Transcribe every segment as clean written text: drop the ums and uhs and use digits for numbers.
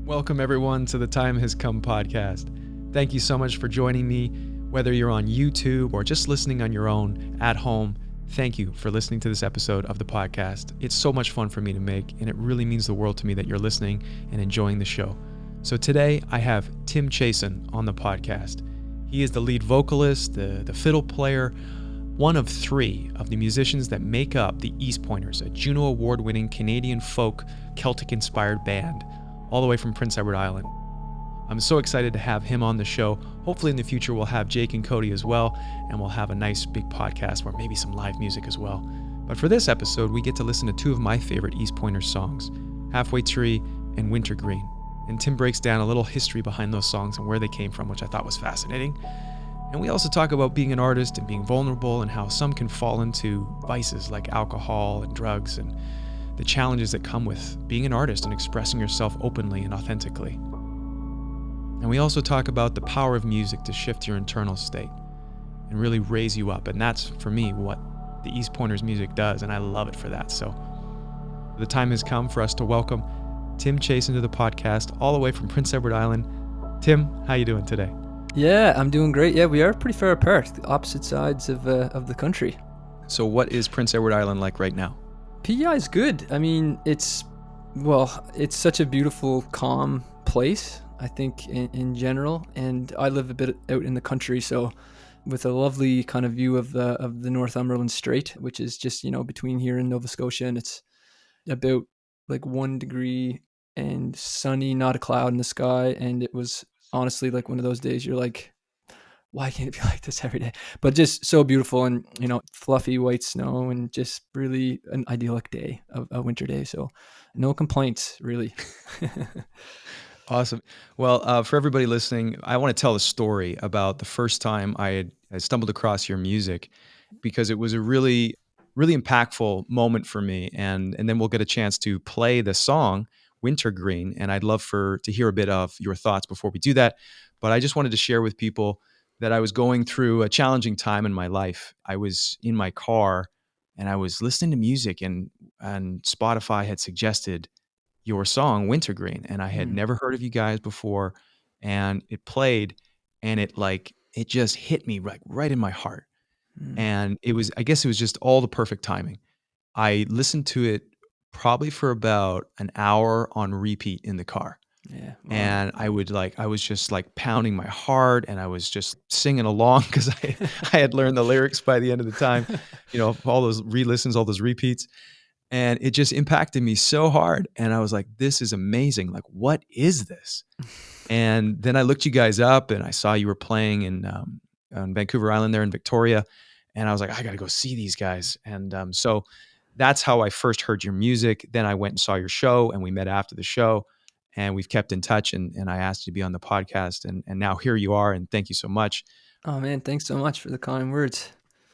Welcome, everyone, to the Time Has Come podcast. Thank you so much for joining me, whether you're on YouTube or just listening on your own at home. Thank you for listening to this episode of the podcast. It's so much fun for me to make, and it really means the world to me that you're listening and enjoying the show. So today I have Tim Chaisson on the podcast. He is the lead vocalist, the fiddle player, one of three of the musicians that make up the East Pointers, a Juno Award-winning Canadian folk Celtic-inspired band, all the way from Prince Edward Island. I'm so excited to have him on the show. Hopefully in the future we'll have Jake and Koady as well, and we'll have a nice big podcast where maybe some live music as well. But for this episode, we get to listen to two of my favorite East Pointers songs, Halfway Tree and Wintergreen. And Tim breaks down a little history behind those songs and where they came from, which I thought was fascinating. And we also talk about being an artist and being vulnerable and how some can fall into vices like alcohol and drugs and the challenges that come with being an artist and expressing yourself openly and authentically. And we also talk about the power of music to shift your internal state and really raise you up. And that's, for me, what the East Pointers music does, and I love it for that. So the time has come for us to welcome Tim Chaisson to the podcast, all the way from Prince Edward Island. Tim, how you doing today? Yeah, I'm doing great. Yeah, we are pretty far apart, the opposite sides of the country. So what is Prince Edward Island like right now? PEI is good. I mean, it's such a beautiful, calm place, I think, in general. And I live a bit out in the country, so with a lovely kind of view of the Northumberland Strait, which is just, between here and Nova Scotia. And it's about like 1 degree and sunny, not a cloud in the sky. And it was honestly like one of those days you're like, why can't it be like this every day? But just so beautiful, and fluffy white snow, and just really an idyllic day, a winter day. So no complaints, really. Awesome. Well, for everybody listening, I want to tell a story about the first time I stumbled across your music, because it was a really, really impactful moment for me. And then we'll get a chance to play the song Wintergreen, and I'd love to hear a bit of your thoughts before we do that. But I just wanted to share with people that I was going through a challenging time in my life. I was in my car and I was listening to music, and Spotify had suggested your song Wintergreen, and I had never heard of you guys before, and it played, and it just hit me right in my heart. And I guess it was just all the perfect timing. I listened to it probably for about an hour on repeat in the car. Yeah. Wow. And I was just like pounding my heart, and I was just singing along because I had learned the lyrics by the end of the time, all those re-listens, all those repeats. And it just impacted me so hard. And I was like, this is amazing. Like, what is this? And then I looked you guys up, and I saw you were playing on Vancouver Island there in Victoria. And I was like, I got to go see these guys. And so that's how I first heard your music. Then I went and saw your show, and we met after the show. And we've kept in touch, and I asked you to be on the podcast, and now here you are, and thank you so much. Oh man, thanks so much for the kind words.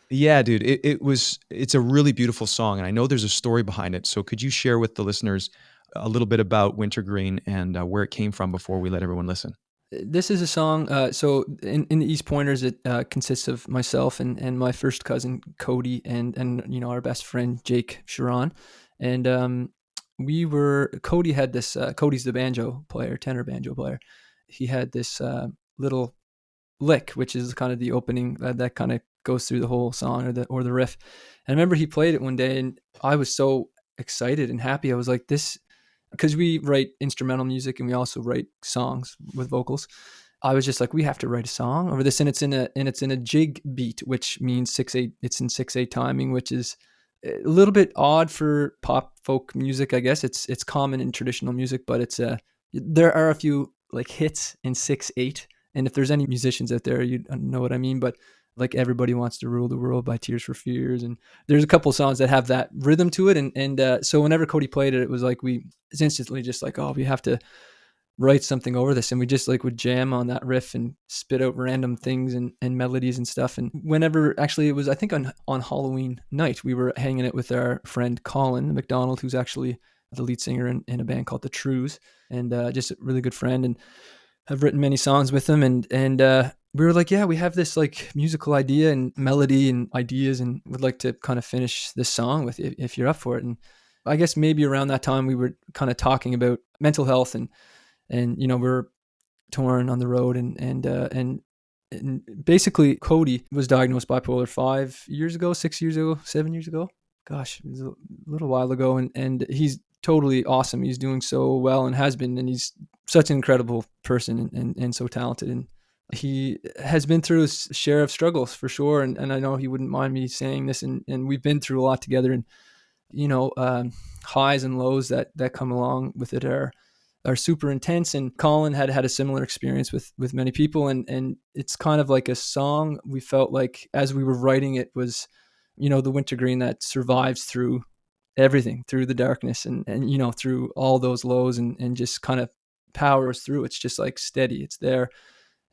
Yeah, dude, it's a really beautiful song, and I know there's a story behind it. So could you share with the listeners a little bit about Wintergreen and where it came from before we let everyone listen? This is a song, so in the East Pointers, it consists of myself and my first cousin, Koady, and our best friend, Jake, Charron. And Koady had this, Cody's the banjo player, tenor banjo player. He had this little lick, which is kind of the opening that kind of goes through the whole song or the riff. And I remember he played it one day, and I was so excited and happy. I was like, this, because we write instrumental music and we also write songs with vocals. I was just like, we have to write a song over this, and it's in a jig beat, which means 6/8. It's in 6/8 timing, which is a little bit odd for pop folk music, I guess. It's common in traditional music, but there are a few like hits in 6/8. And if there's any musicians out there, you know what I mean. But like Everybody Wants to Rule the World by Tears for Fears, and there's a couple songs that have that rhythm to it. And so whenever Koady played it, it was like it's instantly just like, oh, we have to write something over this. And we just like would jam on that riff and spit out random things and melodies and stuff. And whenever, actually it was, I think on Halloween night, we were hanging out with our friend Colin McDonald, who's actually the lead singer in a band called The Trues, and just a really good friend, and have written many songs with him. And we were like, yeah, we have this like musical idea and melody and ideas, and would like to kind of finish this song with if you're up for it. And I guess maybe around that time we were kind of talking about mental health and and we're touring on the road, and basically Koady was diagnosed bipolar 5 years ago, 6 years ago, 7 years ago. Gosh, it was a little while ago, and he's totally awesome. He's doing so well and has been, and he's such an incredible person and so talented. And he has been through his share of struggles for sure. And I know he wouldn't mind me saying this, and we've been through a lot together, and highs and lows that come along with it are super intense. And Colin had a similar experience with many people, and it's kind of like a song we felt like as we were writing it was, the wintergreen that survives through everything, through the darkness, and through all those lows, and just kind of powers through. It's just like steady, it's there.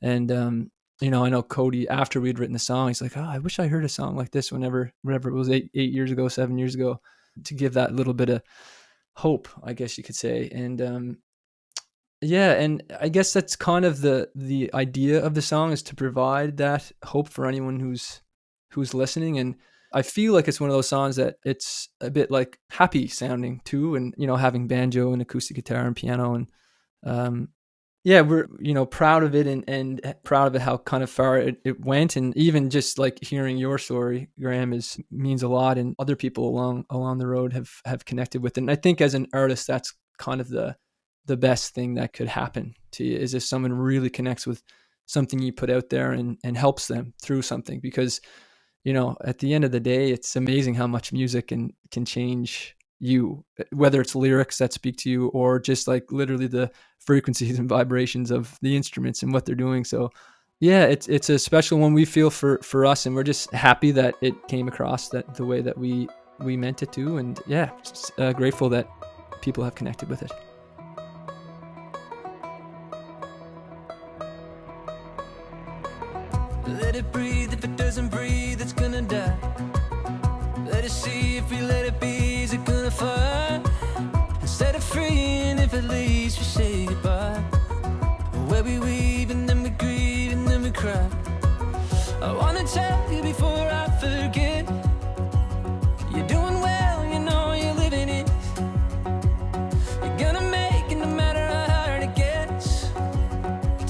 And I know Koady, after we'd written the song, he's like, oh, I wish I heard a song like this whenever it was 8 years ago, 7 years ago, to give that little bit of hope, I guess you could say. And yeah, and I guess that's kind of the idea of the song, is to provide that hope for anyone who's listening. And I feel like it's one of those songs that it's a bit like happy sounding too, and having banjo and acoustic guitar and piano, and yeah, we're proud of it, and proud of it how kind of far it went. And even just like hearing your story, Graham, means a lot, and other people along the road have connected with it. And I think as an artist, that's kind of the best thing that could happen to you, is if someone really connects with something you put out there and helps them through something. Because at the end of the day, it's amazing how much music can change you, whether it's lyrics that speak to you, or just like literally the frequencies and vibrations of the instruments and what they're doing. So yeah, it's a special one, we feel, for us, and we're just happy that it came across that the way that we meant it to. And yeah, just, grateful that people have connected with it. Let it breathe. If it doesn't breathe, it's gonna die. Let it see. If we let it be, is it gonna fly? Set it free, and if it leaves, we say goodbye. Where we weave, and then we grieve, and then we cry. I wanna tell you before I forget, you're doing well, you're living it. You're gonna make it no matter how hard it gets.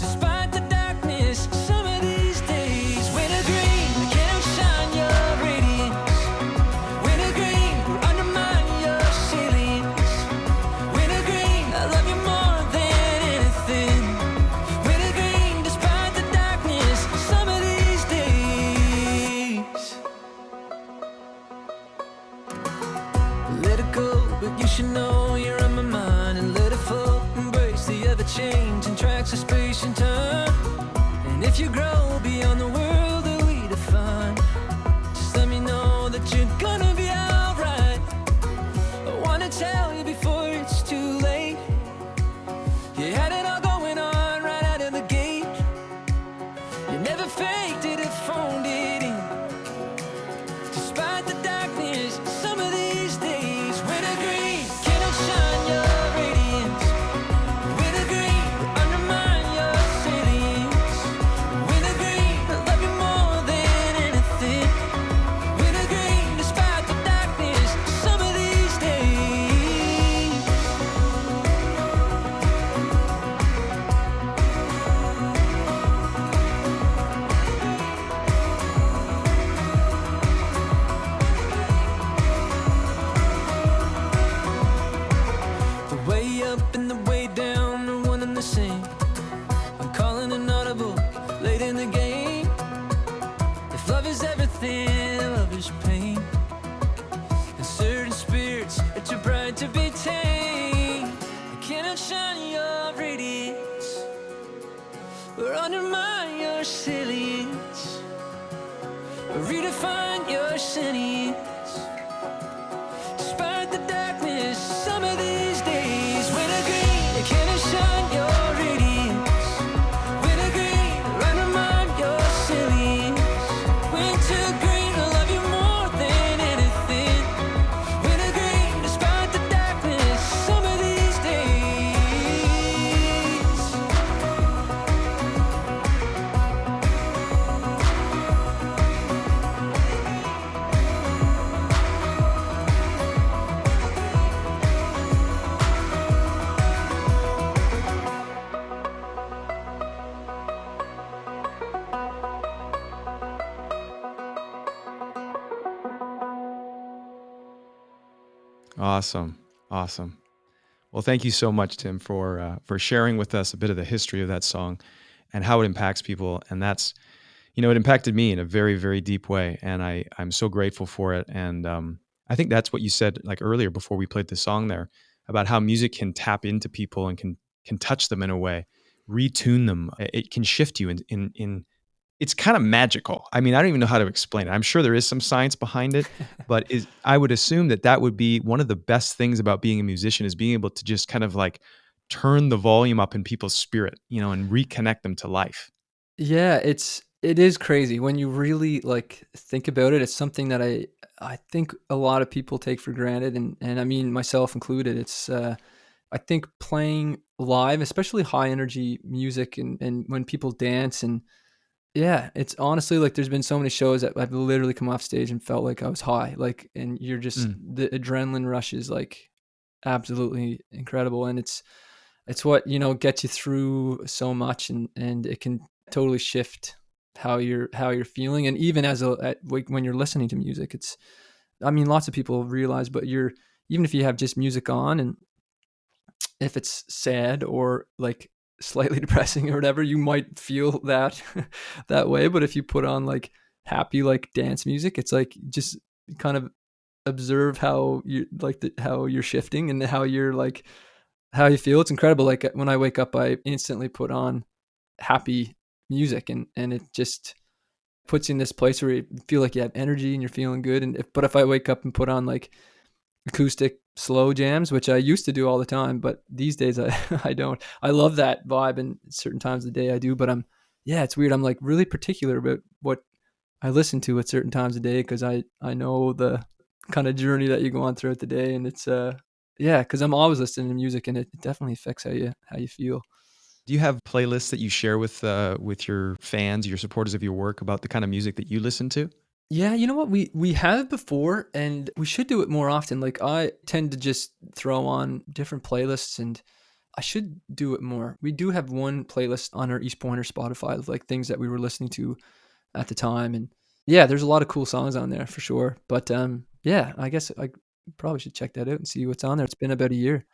Despite the darkness, some of these days, wintergreen, we can't shine your radiance. Wintergreen, we'll undermine your ceilings. Wintergreen, I love you more than anything. Wintergreen, despite the darkness, some of these days. Let it go, but you should know you're on my mind. And let it flow, embrace the ever-changing tracks of space and time. And if you grow beyond the world that we define, just let me know that you're gonna be alright. I wanna tell you before it's too late, you had it all going on right out of the gate. You never faked it or phoned it in. Despite the darkness, some of these days, wintergreen, cannot shine your radiance. Wintergreen, will undermine your ceilings. Wintergreen, I love you more than anything. Wintergreen, despite the darkness, some of these days. The way up and the way down are one and the same. I'm calling an audible late in the game. If love is everything, love is pain. And certain spirits are too bright to be tamed. I cannot shine your radiance or undermine your salience or redefine your sentience. Despite the darkness, some of these days, wintergreen, can I shine your radiance? Wintergreen, undermine your salience. Wintergreen, I love you more than anything. Wintergreen, despite the darkness, some of these days. Awesome. Awesome. Well, thank you so much, Tim, for sharing with us a bit of the history of that song and how it impacts people. And that's, it impacted me in a very, very deep way. And I'm so grateful for it. And I think that's what you said like earlier before we played the song there about how music can tap into people and can touch them in a way, retune them. It can shift you in it's kind of magical. I mean, I don't even know how to explain it. I'm sure there is some science behind it, but I would assume that would be one of the best things about being a musician is being able to just kind of like turn the volume up in people's spirit, and reconnect them to life. Yeah, it is crazy when you really like think about it. It's something that I think a lot of people take for granted, and I mean myself included. It's I think playing live, especially high energy music, and when people dance, and yeah, it's honestly like there's been so many shows that I've literally come off stage and felt like I was high, like, and you're just the adrenaline rush is like absolutely incredible, and it's what gets you through so much, and it can totally shift how you're feeling, and even like when you're listening to music, it's, I mean, lots of people realize, but even if you have just music on, and if it's sad or like slightly depressing or whatever, you might feel that that way. But if you put on like happy like dance music, it's like just kind of observe how you like how you're shifting and how you're like how you feel. It's incredible. Like when I wake up, I instantly put on happy music, and it just puts you in this place where you feel like you have energy and you're feeling good. But if I wake up and put on like acoustic slow jams, which I used to do all the time, but these days I don't. I love that vibe, and certain times of the day I do, but it's weird. I'm like really particular about what I listen to at certain times of day, because I know the kind of journey that you go on throughout the day, and it's because I'm always listening to music, and it definitely affects how you feel. Do you have playlists that you share with your fans, your supporters of your work about the kind of music that you listen to? Yeah, you know what? We have before, and we should do it more often. Like I tend to just throw on different playlists, and I should do it more. We do have one playlist on our East Pointer Spotify of like things that we were listening to at the time, and yeah, there's a lot of cool songs on there for sure. But yeah, I guess I probably should check that out and see what's on there. It's been about a year.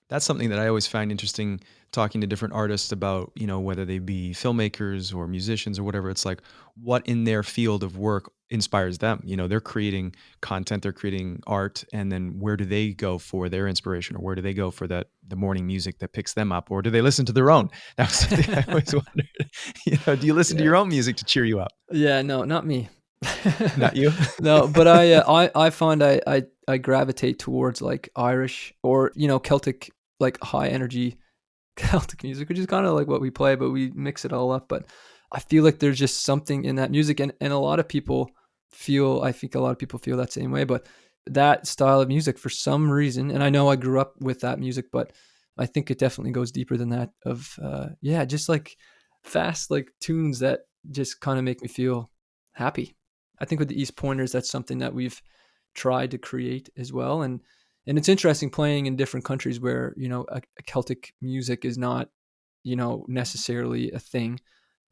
That's something that I always find interesting talking to different artists about, whether they be filmmakers or musicians or whatever. It's like what in their field of work inspires them. They're creating content, they're creating art, and then where do they go for their inspiration, or where do they go for the morning music that picks them up, or do they listen to their own? That was something I always wondered. Do you listen to your own music to cheer you up? Yeah, no, not me. Not you? No, but I find I gravitate towards like Irish or Celtic, like high energy Celtic music, which is kind of like what we play, but we mix it all up. But I feel like there's just something in that music, and a lot of people I think a lot of people feel that same way. But that style of music, for some reason, and I know I grew up with that music, but I think it definitely goes deeper than that. Of just like fast like tunes that just kind of make me feel happy. I think with the East Pointers, that's something that we've tried to create as well. And it's interesting playing in different countries where, a Celtic music is not, necessarily a thing.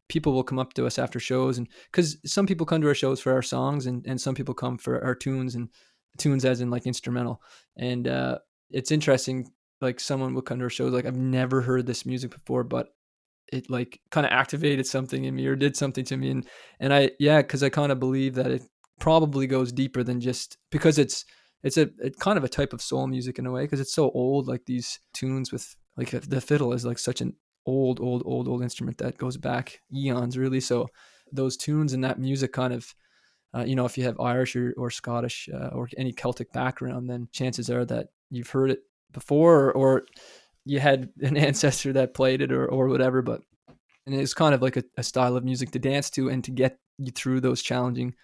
People will come up to us after shows, and because some people come to our shows for our songs, and some people come for our tunes, and tunes as in like instrumental. And it's interesting, like someone will come to our shows like, I've never heard this music before, but it like kind of activated something in me or did something to me. And because I kind of believe that it probably goes deeper than just because it's a kind of a type of soul music in a way, because it's so old, like these tunes with like the fiddle is like such an old instrument that goes back eons really. So those tunes and that music kind of, if you have Irish or Scottish or any Celtic background, then chances are that you've heard it before, or you had an ancestor that played it or whatever. And it's kind of like a style of music to dance to and to get you through those challenging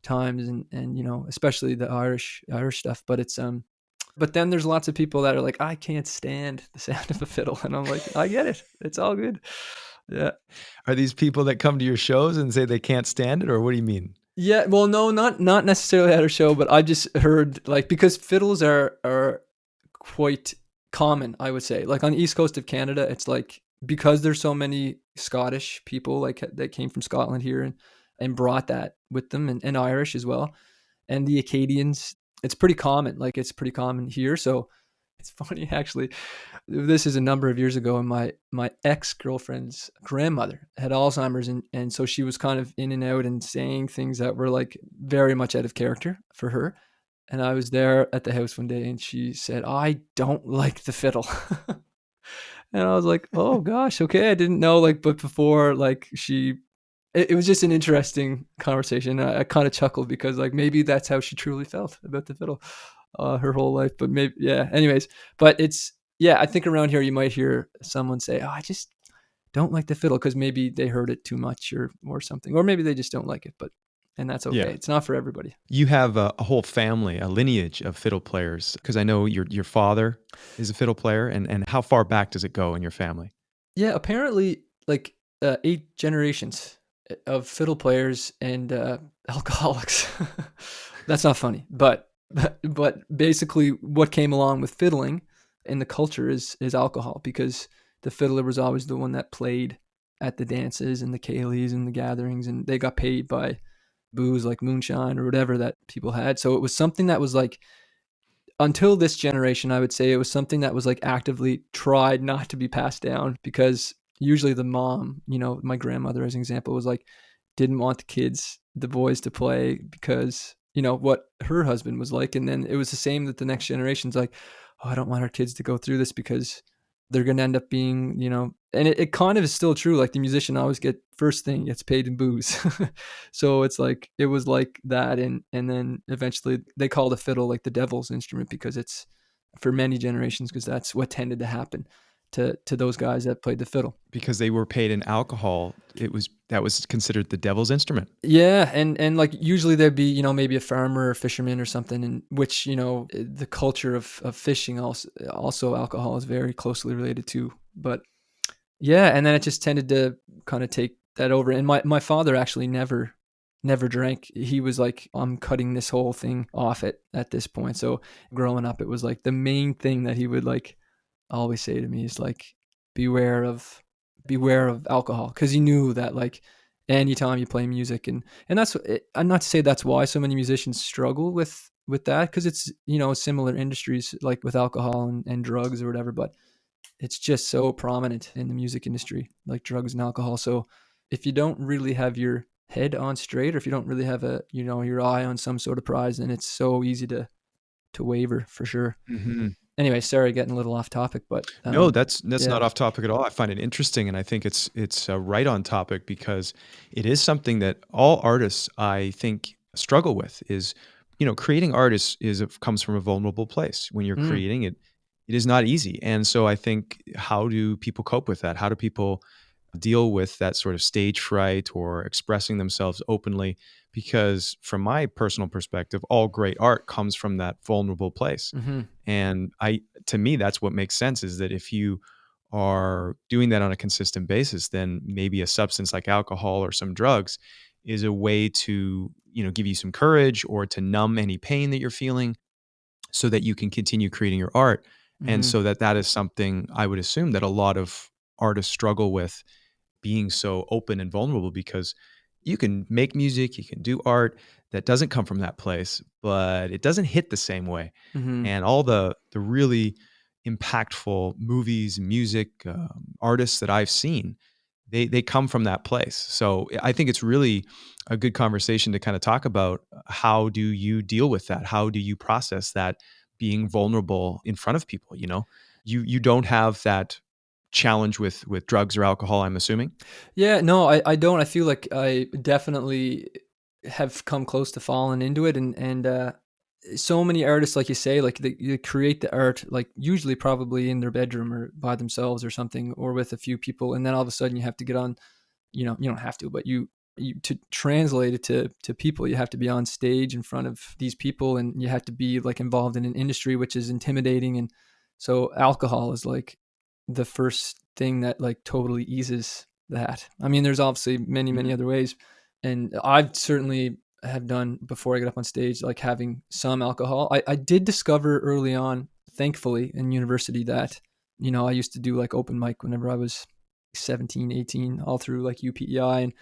times, and especially the Irish stuff. But it's but then there's lots of people that are like, I can't stand the sound of a fiddle, and I'm like, I get it, it's all good. Yeah. Are these people that come to your shows and say they can't stand it, or what do you mean? Yeah, well, no, not necessarily at a show, but I just heard like, because fiddles are quite common, I would say. Like on the east coast of Canada, it's like, because there's so many Scottish people like that came from Scotland here and brought that with them, and Irish as well, and the Acadians, it's pretty common. Like it's pretty common here. So it's funny actually. This is a number of years ago, and my ex-girlfriend's grandmother had Alzheimer's, and so she was kind of in and out and saying things that were like very much out of character for her. And I was there at the house one day, and she said, "I don't like the fiddle." And I was like, "Oh gosh, okay, I didn't know." Like, but before, like it was just an interesting conversation. I kind of chuckled because like maybe that's how she truly felt about the fiddle her whole life. But maybe, yeah. Anyways, but yeah, I think around here you might hear someone say, "Oh, I just don't like the fiddle," because maybe they heard it too much or something, or maybe they just don't like it. And that's okay. Yeah. It's not for everybody. You have a whole family, a lineage of fiddle players, because I know your father is a fiddle player, and how far back does it go in your family? Yeah, apparently like 8 generations of fiddle players and alcoholics. That's not funny, but basically what came along with fiddling in the culture is alcohol, because the fiddler was always the one that played at the dances and the ceilidhs and the gatherings, and they got paid by booze like moonshine or whatever that people had. So it was something that was like, until this generation, I would say it was something that was like actively tried not to be passed down, because usually the mom, my grandmother as an example, was like, didn't want the boys to play because, what her husband was like. And then it was the same that the next generation's like, oh, I don't want our kids to go through this because they're going to end up being, and it kind of is still true. Like the musician always first thing gets paid in booze. So it's like, it was like that. And then eventually they call the fiddle like the devil's instrument, because it's for many generations, because that's what tended to happen to those guys that played the fiddle. Because they were paid in alcohol, that was considered the devil's instrument. Yeah, and like usually there'd be, maybe a farmer or fisherman or something, in which, the culture of fishing also alcohol is very closely related to. But yeah, and then it just tended to kind of take that over. And my father actually never drank. He was like, I'm cutting this whole thing off at this point. So growing up, it was like the main thing that he would like always say to me is like, beware of alcohol, because he knew that like anytime you play music, and that's, I'm not to say that's why so many musicians struggle with that, because it's, similar industries like with alcohol and drugs or whatever, but it's just so prominent in the music industry, like drugs and alcohol. So if you don't really have your head on straight, or if you don't really have your eye on some sort of prize, then it's so easy to waver for sure. Mm-hmm. Anyway, sorry, getting a little off topic, but No, that's yeah. not off topic at all. I find it interesting, and I think it's right on topic, because it is something that all artists, I think, struggle with. Is creating art comes from a vulnerable place. When you're creating it, it is not easy, and so I think, how do people cope with that? How do people deal with that sort of stage fright or expressing themselves openly? Because from my personal perspective, all great art comes from that vulnerable place. Mm-hmm. And to me, that's what makes sense, is that if you are doing that on a consistent basis, then maybe a substance like alcohol or some drugs is a way to, give you some courage, or to numb any pain that you're feeling, so that you can continue creating your art. Mm-hmm. And so that is something I would assume that a lot of artists struggle with, being so open and vulnerable, because you can make music, you can do art that doesn't come from that place, but it doesn't hit the same way. Mm-hmm. And all the really impactful movies, music, artists that I've seen, they come from that place. So I think it's really a good conversation to kind of talk about, how do you deal with that? How do you process that, being vulnerable in front of people? You don't have that challenge with drugs or alcohol, I'm assuming. Yeah, no, I don't. I feel like I definitely have come close to falling into it, and so many artists, like you say, like they create the art, like usually probably in their bedroom or by themselves or something, or with a few people, and then all of a sudden you have to get on, you don't have to, but you to translate it to people, you have to be on stage in front of these people, and you have to be like involved in an industry which is intimidating. And so alcohol is like the first thing that like totally eases that. I mean, there's obviously many other ways, and I've certainly have done before I get up on stage, like having some alcohol. I did discover early on, thankfully, in university, that I used to do like open mic whenever I was 17, 18, all through like UPEI,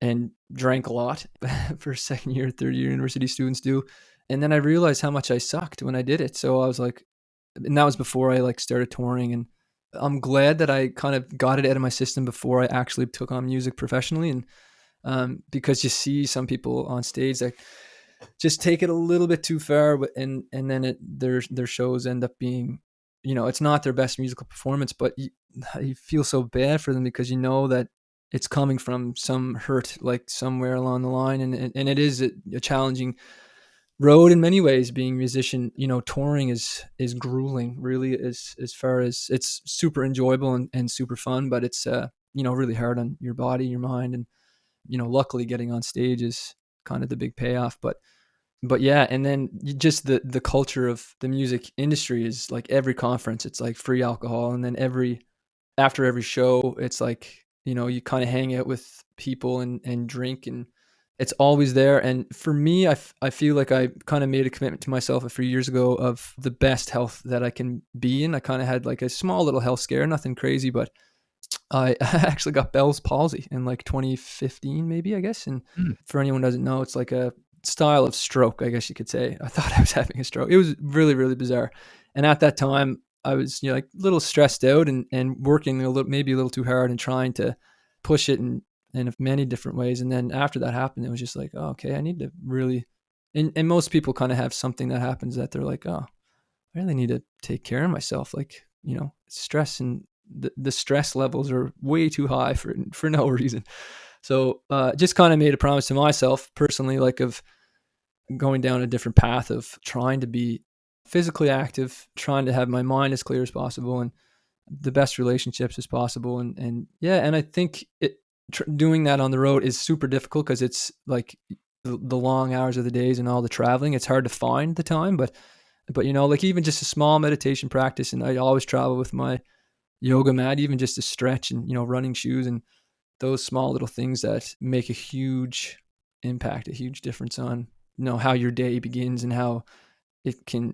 and drank a lot for second year, third year university students do. And then I realized how much I sucked when I did it. So I was like, and that was before I like started touring. And I'm glad that I kind of got it out of my system before I actually took on music professionally. And because you see some people on stage that just take it a little bit too far, and then their shows end up being, it's not their best musical performance, but you feel so bad for them because you know that it's coming from some hurt, like somewhere along the line, and it is a challenging road in many ways. Being a musician, touring is grueling, really, as far as it's super enjoyable and super fun, but it's really hard on your body, your mind, and luckily getting on stage is kind of the big payoff. But yeah, and then just the culture of the music industry is like every conference, it's like free alcohol, and then after every show, it's like you kind of hang out with people and drink, and it's always there. And for me, I feel like I kind of made a commitment to myself a few years ago of the best health that I can be in. I kind of had like a small little health scare, nothing crazy, but I actually got Bell's palsy in like 2015, maybe, I guess. And Mm. for anyone who doesn't know, it's like a style of stroke, I guess you could say. I thought I was having a stroke. It was really, really bizarre. And at that time, I was like a little stressed out and working maybe a little too hard and trying to push it in many different ways. And then after that happened, it was just like, oh, okay, I need to really, and most people kind of have something that happens that they're like, oh, I really need to take care of myself. Like, stress, and the stress levels are way too high for no reason. So just kind of made a promise to myself personally, like of going down a different path of trying to be physically active, trying to have my mind as clear as possible and the best relationships as possible. And yeah, and I think doing that on the road is super difficult because it's like the long hours of the days and all the traveling. It's hard to find the time, but like even just a small meditation practice, and I always travel with my yoga mat, even just to stretch and, running shoes, and those small little things that make a huge impact, a huge difference on, how your day begins and how it can,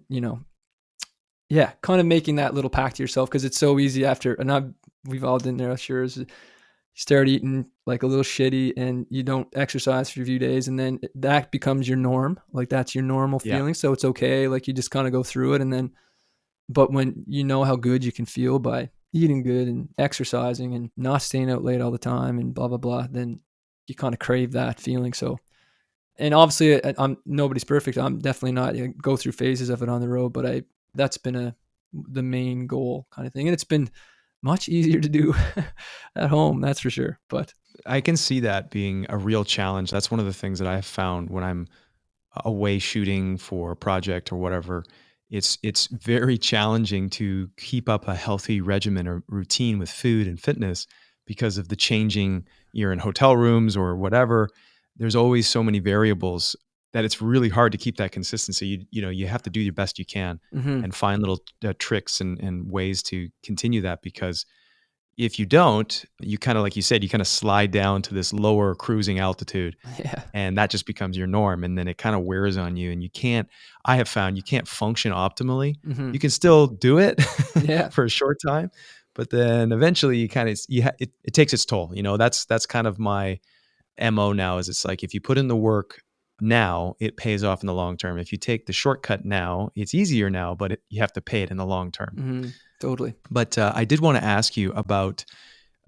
kind of making that little pact to yourself. Cause it's so easy after, and we've all been there, sure, is you start eating like a little shitty and you don't exercise for a few days, and then that becomes your norm. Like that's your normal feeling. So it's okay. Like you just kind of go through it. And then, but when you know how good you can feel by eating good and exercising and not staying out late all the time and blah, blah, blah, then you kind of crave that feeling. So, and obviously nobody's perfect. I'm definitely not. I go through phases of it on the road, but that's been the main goal kind of thing. And it's been much easier to do at home, that's for sure. But I can see that being a real challenge. That's one of the things that I have found when I'm away shooting for a project or whatever. It's very challenging to keep up a healthy regimen or routine with food and fitness because of the changing, you're in hotel rooms or whatever. There's always so many variables that it's really hard to keep that consistency. You have to do your best you can and find little tricks and ways to continue that, because if you don't, you kind of, like you said, you kind of slide down to this lower cruising altitude, and that just becomes your norm. And then it kind of wears on you, and I have found you can't function optimally. You can still do it for a short time, but then eventually it takes its toll. That's kind of my MO now, is it's like, if you put in the work now, it pays off in the long term. If you take the shortcut now, it's easier now, but you have to pay it in the long term. Totally. But I did want to ask you about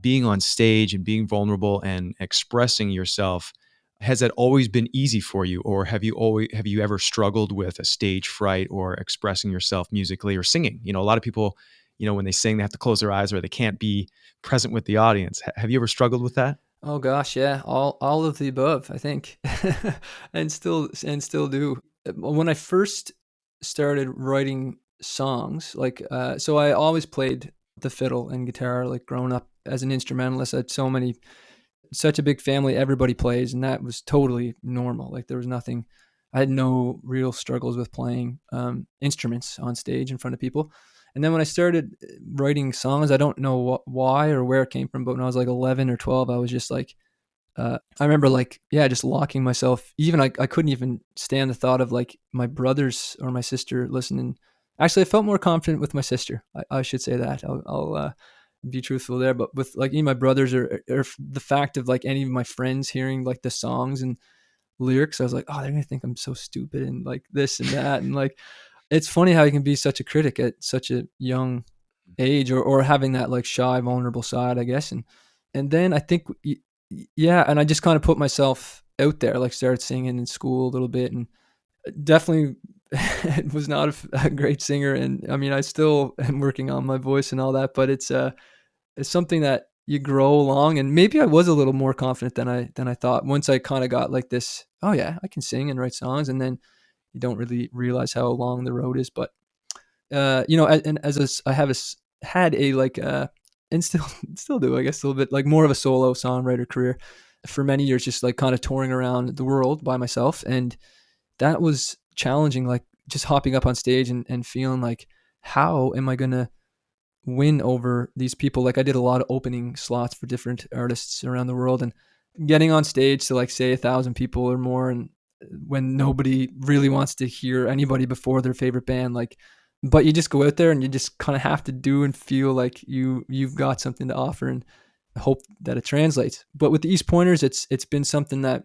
being on stage and being vulnerable and expressing yourself. Has that always been easy for you, or have you ever struggled with a stage fright or expressing yourself musically or singing? A lot of people, when they sing, they have to close their eyes or they can't be present with the audience. Have you ever struggled with that? Oh gosh, yeah, all of the above, I think, and still do. When I first started writing songs, like so I always played the fiddle and guitar, like growing up as an instrumentalist. I had such a big family, everybody plays, and that was totally normal. Like there was nothing, I had no real struggles with playing instruments on stage in front of people. And then when I started writing songs, I don't know why or where it came from, but when I was like 11 or 12, I was just like, I remember like, just locking myself. Even I couldn't even stand the thought of like my brothers or my sister listening. Actually, I felt more confident with my sister. I should say that. I'll be truthful there. But with like my brothers or the fact of like any of my friends hearing like the songs and lyrics. I was like, oh, they're gonna think I'm so stupid and like this and that. And like, it's funny how you can be such a critic at such a young age, or having that like shy, vulnerable side, I guess. And then I think, yeah, and I just kind of put myself out there, like started singing in school a little bit, and definitely was not a great singer. And I mean, I still am working on my voice and all that, but it's something that you grow along. And maybe I was a little more confident than I thought once I kind of got like this, oh yeah, I can sing and write songs. And then you don't really realize how long the road is. But and I have had a like and still do, I guess, a little bit like more of a solo songwriter career for many years, just like kind of touring around the world by myself. And that was challenging, like just hopping up on stage and feeling like, how am I going to win over these people? Like I did a lot of opening slots for different artists around the world, and getting on stage to like say 1,000 people or more, and when nobody really wants to hear anybody before their favorite band, like, but you just go out there and you just kind of have to do and feel like you've got something to offer, and hope that it translates. But with the East Pointers, it's been something that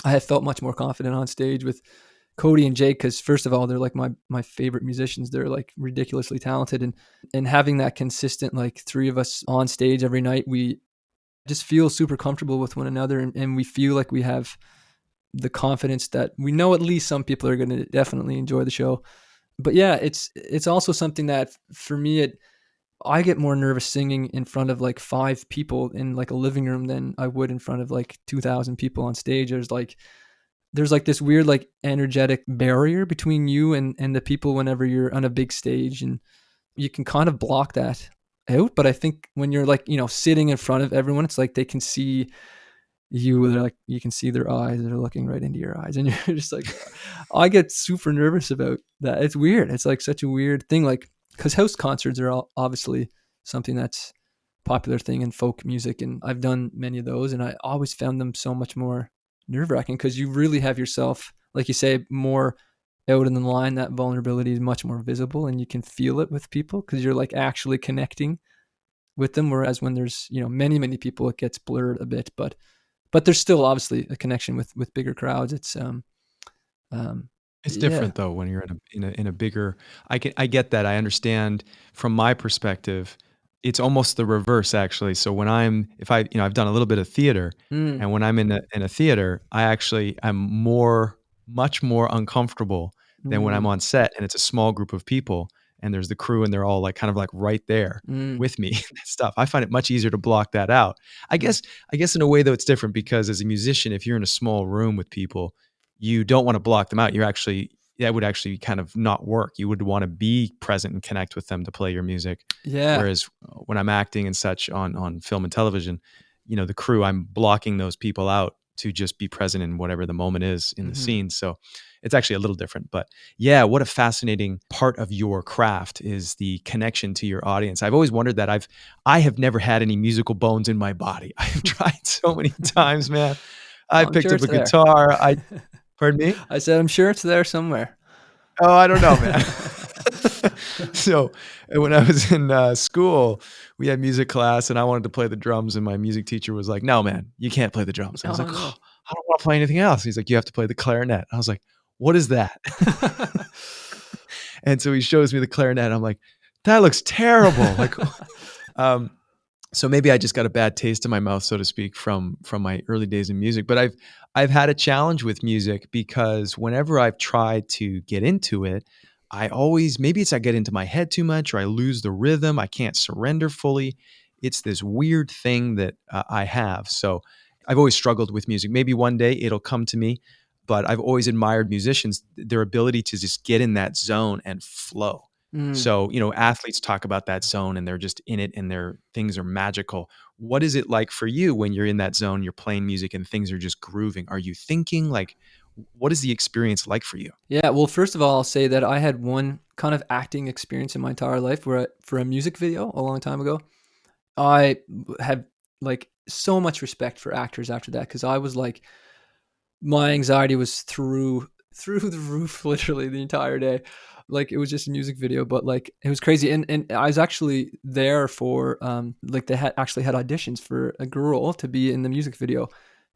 I have felt much more confident on stage with Koady and Jake, because first of all, they're like my favorite musicians. They're like ridiculously talented, and having that consistent, like 3 of us on stage every night, we just feel super comfortable with one another, and we feel like we have the confidence that we know at least some people are going to definitely enjoy the show. But yeah, it's also something that for me, I get more nervous singing in front of like 5 people in like a living room than I would in front of like 2,000 people on stage. There's like this weird like energetic barrier between you and the people whenever you're on a big stage, and you can kind of block that out. But I think when you're like, sitting in front of everyone, it's like they can see you. They're like, you can see their eyes. They're looking right into your eyes, and you're just like, I get super nervous about that. It's weird. It's like such a weird thing, like, because house concerts are obviously something that's popular thing in folk music, and I've done many of those, and I always found them so much more nerve-wracking, because you really have yourself, like you say, more out in the line. That vulnerability is much more visible, and you can feel it with people because you're like actually connecting with them. Whereas when there's many people, it gets blurred a bit, but there's still obviously a connection with bigger crowds. It's It's different though when you're in a bigger. I get that. I understand from my perspective. It's almost the reverse actually. So when I've done a little bit of theater, and when I'm in a theater, I'm much more uncomfortable than when I'm on set and it's a small group of people and there's the crew and they're all like kind of like right there with me and stuff. I find it much easier to block that out. I guess in a way though it's different, because as a musician, if you're in a small room with people, you don't want to block them out. That would actually kind of not work. You would want to be present and connect with them to play your music. Yeah. Whereas when I'm acting and such on film and television, the crew, I'm blocking those people out to just be present in whatever the moment is in the scene. So it's actually a little different. But yeah, what a fascinating part of your craft is the connection to your audience. I've always wondered that. I have never had any musical bones in my body. I've tried so many times, man. I picked up a guitar. Pardon me? I said, I'm sure it's there somewhere. Oh, I don't know, man. So when I was in school, we had music class and I wanted to play the drums, and my music teacher was like, no, man, you can't play the drums. I was like, oh, I don't want to play anything else. He's like, you have to play the clarinet. I was like, what is that? And so he shows me the clarinet. I'm like, that looks terrible. Like, so maybe I just got a bad taste in my mouth, so to speak, from my early days in music. But I've had a challenge with music, because whenever I've tried to get into it, I get into my head too much, or I lose the rhythm. I can't surrender fully. It's this weird thing that I have. So I've always struggled with music. Maybe one day it'll come to me, but I've always admired musicians, their ability to just get in that zone and flow. So, athletes talk about that zone and they're just in it and their things are magical. What is it like for you when you're in that zone, you're playing music and things are just grooving? Are you thinking, like, what is the experience like for you? Yeah, well, first of all, I'll say that I had one kind of acting experience in my entire life where for a music video a long time ago, I had like so much respect for actors after that, because I was like, my anxiety was through the roof literally the entire day. Like it was just a music video, but like it was crazy. And I was actually there for like they had auditions for a girl to be in the music video,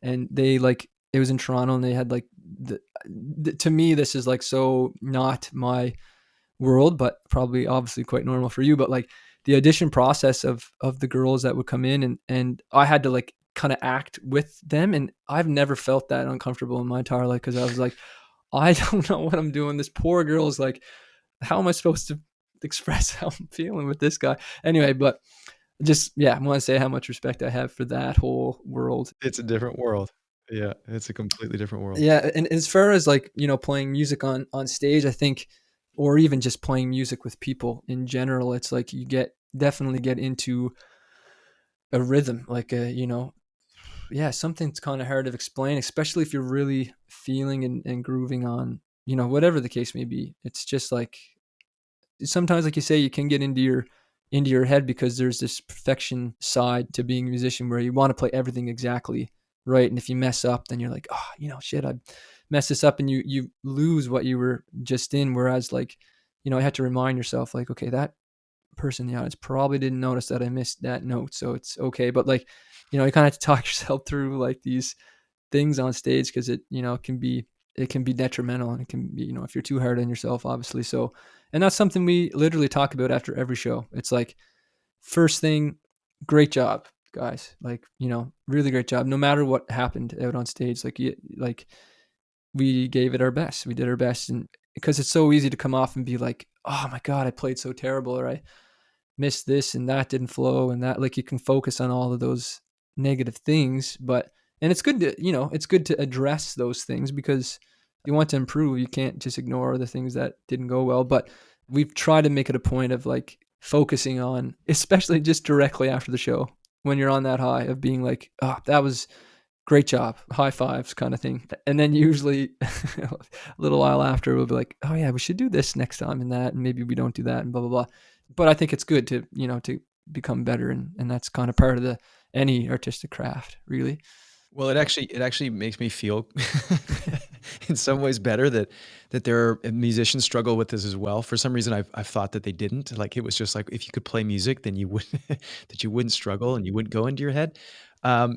and they like it was in Toronto, and they had like to me, this is like so not my world, but probably obviously quite normal for you. But like the audition process of the girls that would come in, and I had to like kind of act with them, and I've never felt that uncomfortable in my entire life, because I was like, I don't know what I'm doing. This poor girl's like, how am I supposed to express how I'm feeling with this guy? Anyway, but just, yeah, I want to say how much respect I have for that whole world. It's a different world. Yeah, it's a completely different world. Yeah, and as far as like, playing music on stage, I think, or even just playing music with people in general, it's like you definitely get into a rhythm, like yeah, something's kind of hard to explain, especially if you're really feeling and grooving on, whatever the case may be. It's just like sometimes, like you say, you can get into your head, because there's this perfection side to being a musician where you want to play everything exactly right. And if you mess up, then you're like, oh, shit, I messed this up, and you lose what you were just in. Whereas like, I had to remind yourself like, okay, that person in the audience probably didn't notice that I missed that note, so it's okay. But like, you kind of have to talk yourself through like these things on stage, because it can be detrimental, and it can be, if you're too hard on yourself, obviously. So, and that's something we literally talk about after every show. It's like, first thing, great job, guys. Like, really great job. No matter what happened out on stage, like we gave it our best. We did our best. And because it's so easy to come off and be like, oh my God, I played so terrible, or I missed this and that didn't flow, and that, like, you can focus on all of those negative things. And it's good to address those things, because you want to improve. You can't just ignore the things that didn't go well. But we've tried to make it a point of like focusing on, especially just directly after the show, when you're on that high of being like, oh, that was great job, high fives kind of thing. And then usually a little while after, we'll be like, oh yeah, we should do this next time, and that, and maybe we don't do that, and blah, blah, blah. But I think it's good to, to become better. And that's kind of part of any artistic craft, really. Well, it actually makes me feel in some ways better that there are musicians struggle with this as well. For some reason, I've thought that they didn't. Like, it was just like, if you could play music, then you wouldn't that you wouldn't struggle and you wouldn't go into your head.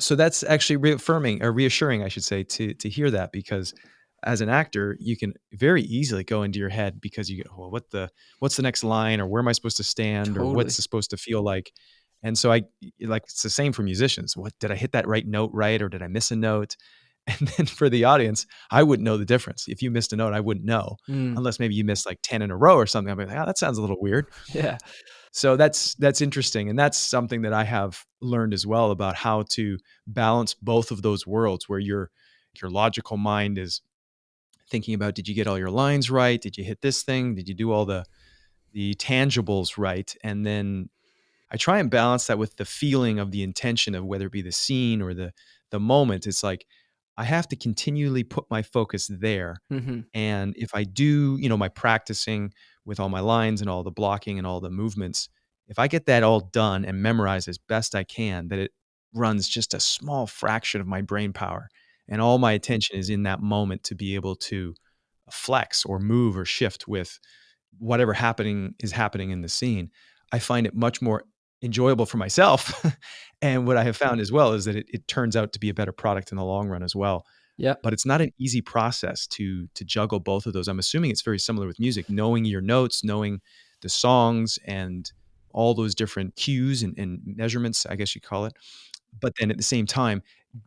So that's actually reassuring, I should say, to hear that, because as an actor, you can very easily go into your head, because you go, well, what's the next line, or where am I supposed to stand, Totally. or what's it supposed to feel like? And so it's the same for musicians. What, did I hit that right note right, or did I miss a note? And then for the audience, I wouldn't know the difference. If you missed a note, I wouldn't know, unless maybe you missed like 10 in a row or something. I'd be like, that sounds a little weird. Yeah. So that's interesting. And that's something that I have learned as well, about how to balance both of those worlds, where your logical mind is thinking about, did you get all your lines right? Did you hit this thing? Did you do all the tangibles right? And then I try and balance that with the feeling of the intention of, whether it be the scene or the moment. It's like, I have to continually put my focus there. Mm-hmm. And if I do, my practicing with all my lines and all the blocking and all the movements, if I get that all done and memorized as best I can, that it runs just a small fraction of my brain power, and all my attention is in that moment to be able to flex or move or shift with whatever is happening in the scene, I find it much more enjoyable for myself. And what I have found as well is that it turns out to be a better product in the long run as well. Yeah. But it's not an easy process to juggle both of those. I'm assuming it's very similar with music, knowing your notes, knowing the songs, and all those different cues and measurements, I guess you call it. But then at the same time,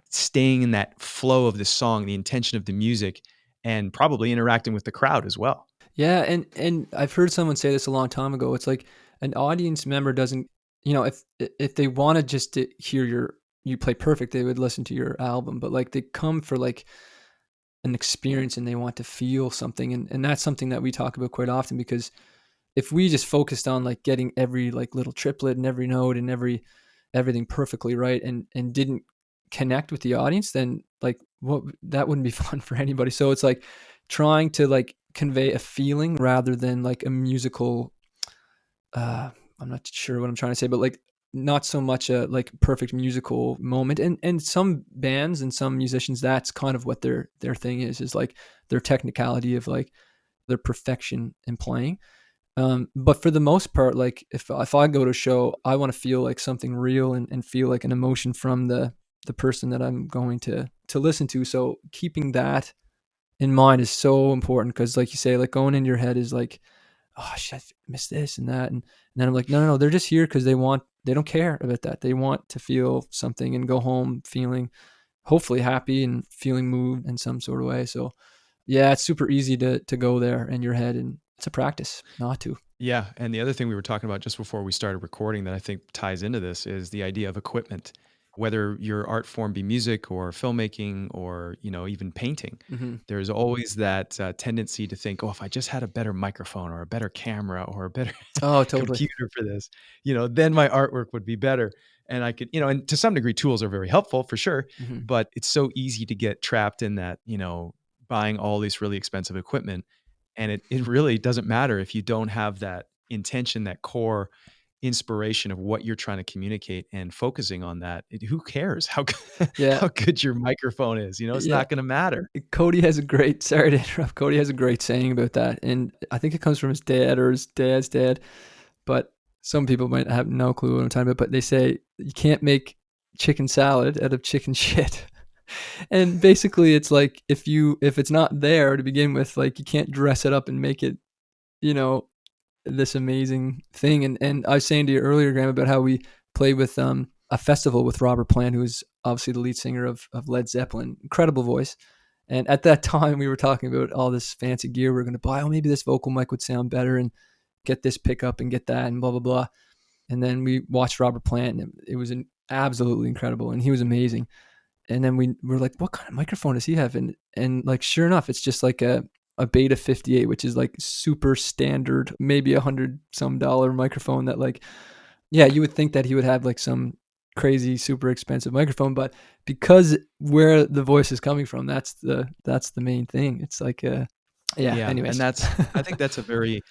staying in that flow of the song, the intention of the music, and probably interacting with the crowd as well. Yeah. And I've heard someone say this a long time ago. It's like, an audience member doesn't, if they wanted just to hear you play perfect, they would listen to your album. But like, they come for like an experience, and they want to feel something. And that's something that we talk about quite often, because if we just focused on like getting every like little triplet and every note and everything perfectly right, and didn't connect with the audience, then like that wouldn't be fun for anybody. So it's like trying to like convey a feeling rather than like a musical, I'm not sure what I'm trying to say, but like not so much a like perfect musical moment. And some bands and some musicians, that's kind of what their thing is like their technicality of like their perfection in playing. But for the most part, like if I go to a show, I want to feel like something real and feel like an emotion from the the person that I'm going to listen to. So keeping that in mind is so important, because like you say, like going into your head is like, oh shit, I missed this and that, and then I'm like, no, they're just here because they don't care about that. They want to feel something and go home feeling hopefully happy and feeling moved in some sort of way. So yeah, it's super easy to go there in your head, and it's a practice not to. Yeah. And the other thing we were talking about just before we started recording that I think ties into this is the idea of equipment. Whether your art form be music or filmmaking or, even painting, Mm-hmm. there's always that tendency to think, oh, if I just had a better microphone or a better camera or a better Oh, totally. computer for this, then my artwork would be better. And I could, and to some degree, tools are very helpful for sure, Mm-hmm. but it's so easy to get trapped in that, buying all this really expensive equipment. And it really doesn't matter if you don't have that intention, that core inspiration of what you're trying to communicate and focusing on that. Who cares how Yeah. how good your microphone is? It's Yeah. not going to matter. Koady has a great, sorry to interrupt, Koady has a great saying about that. And I think it comes from his dad or his dad's dad, but some people might have no clue what I'm talking about, but they say you can't make chicken salad out of chicken shit. And basically it's like, if it's not there to begin with, like you can't dress it up and make it, this amazing thing. And I was saying to you earlier, Graham, about how we played with a festival with Robert Plant, who's obviously the lead singer of Led Zeppelin, incredible voice. And at that time we were talking about all this fancy gear we're going to buy. Oh, maybe this vocal mic would sound better, and get this pickup and get that and blah, blah, blah. And then we watched Robert Plant, and it was absolutely incredible. And he was amazing. And then we were like, what kind of microphone does he have? And like, sure enough, it's just like a Beta 58, which is like super standard, maybe $100 some microphone that, like, yeah, you would think that he would have like some crazy, super expensive microphone, but because where the voice is coming from, that's the main thing. It's like, anyways. And I think that's a very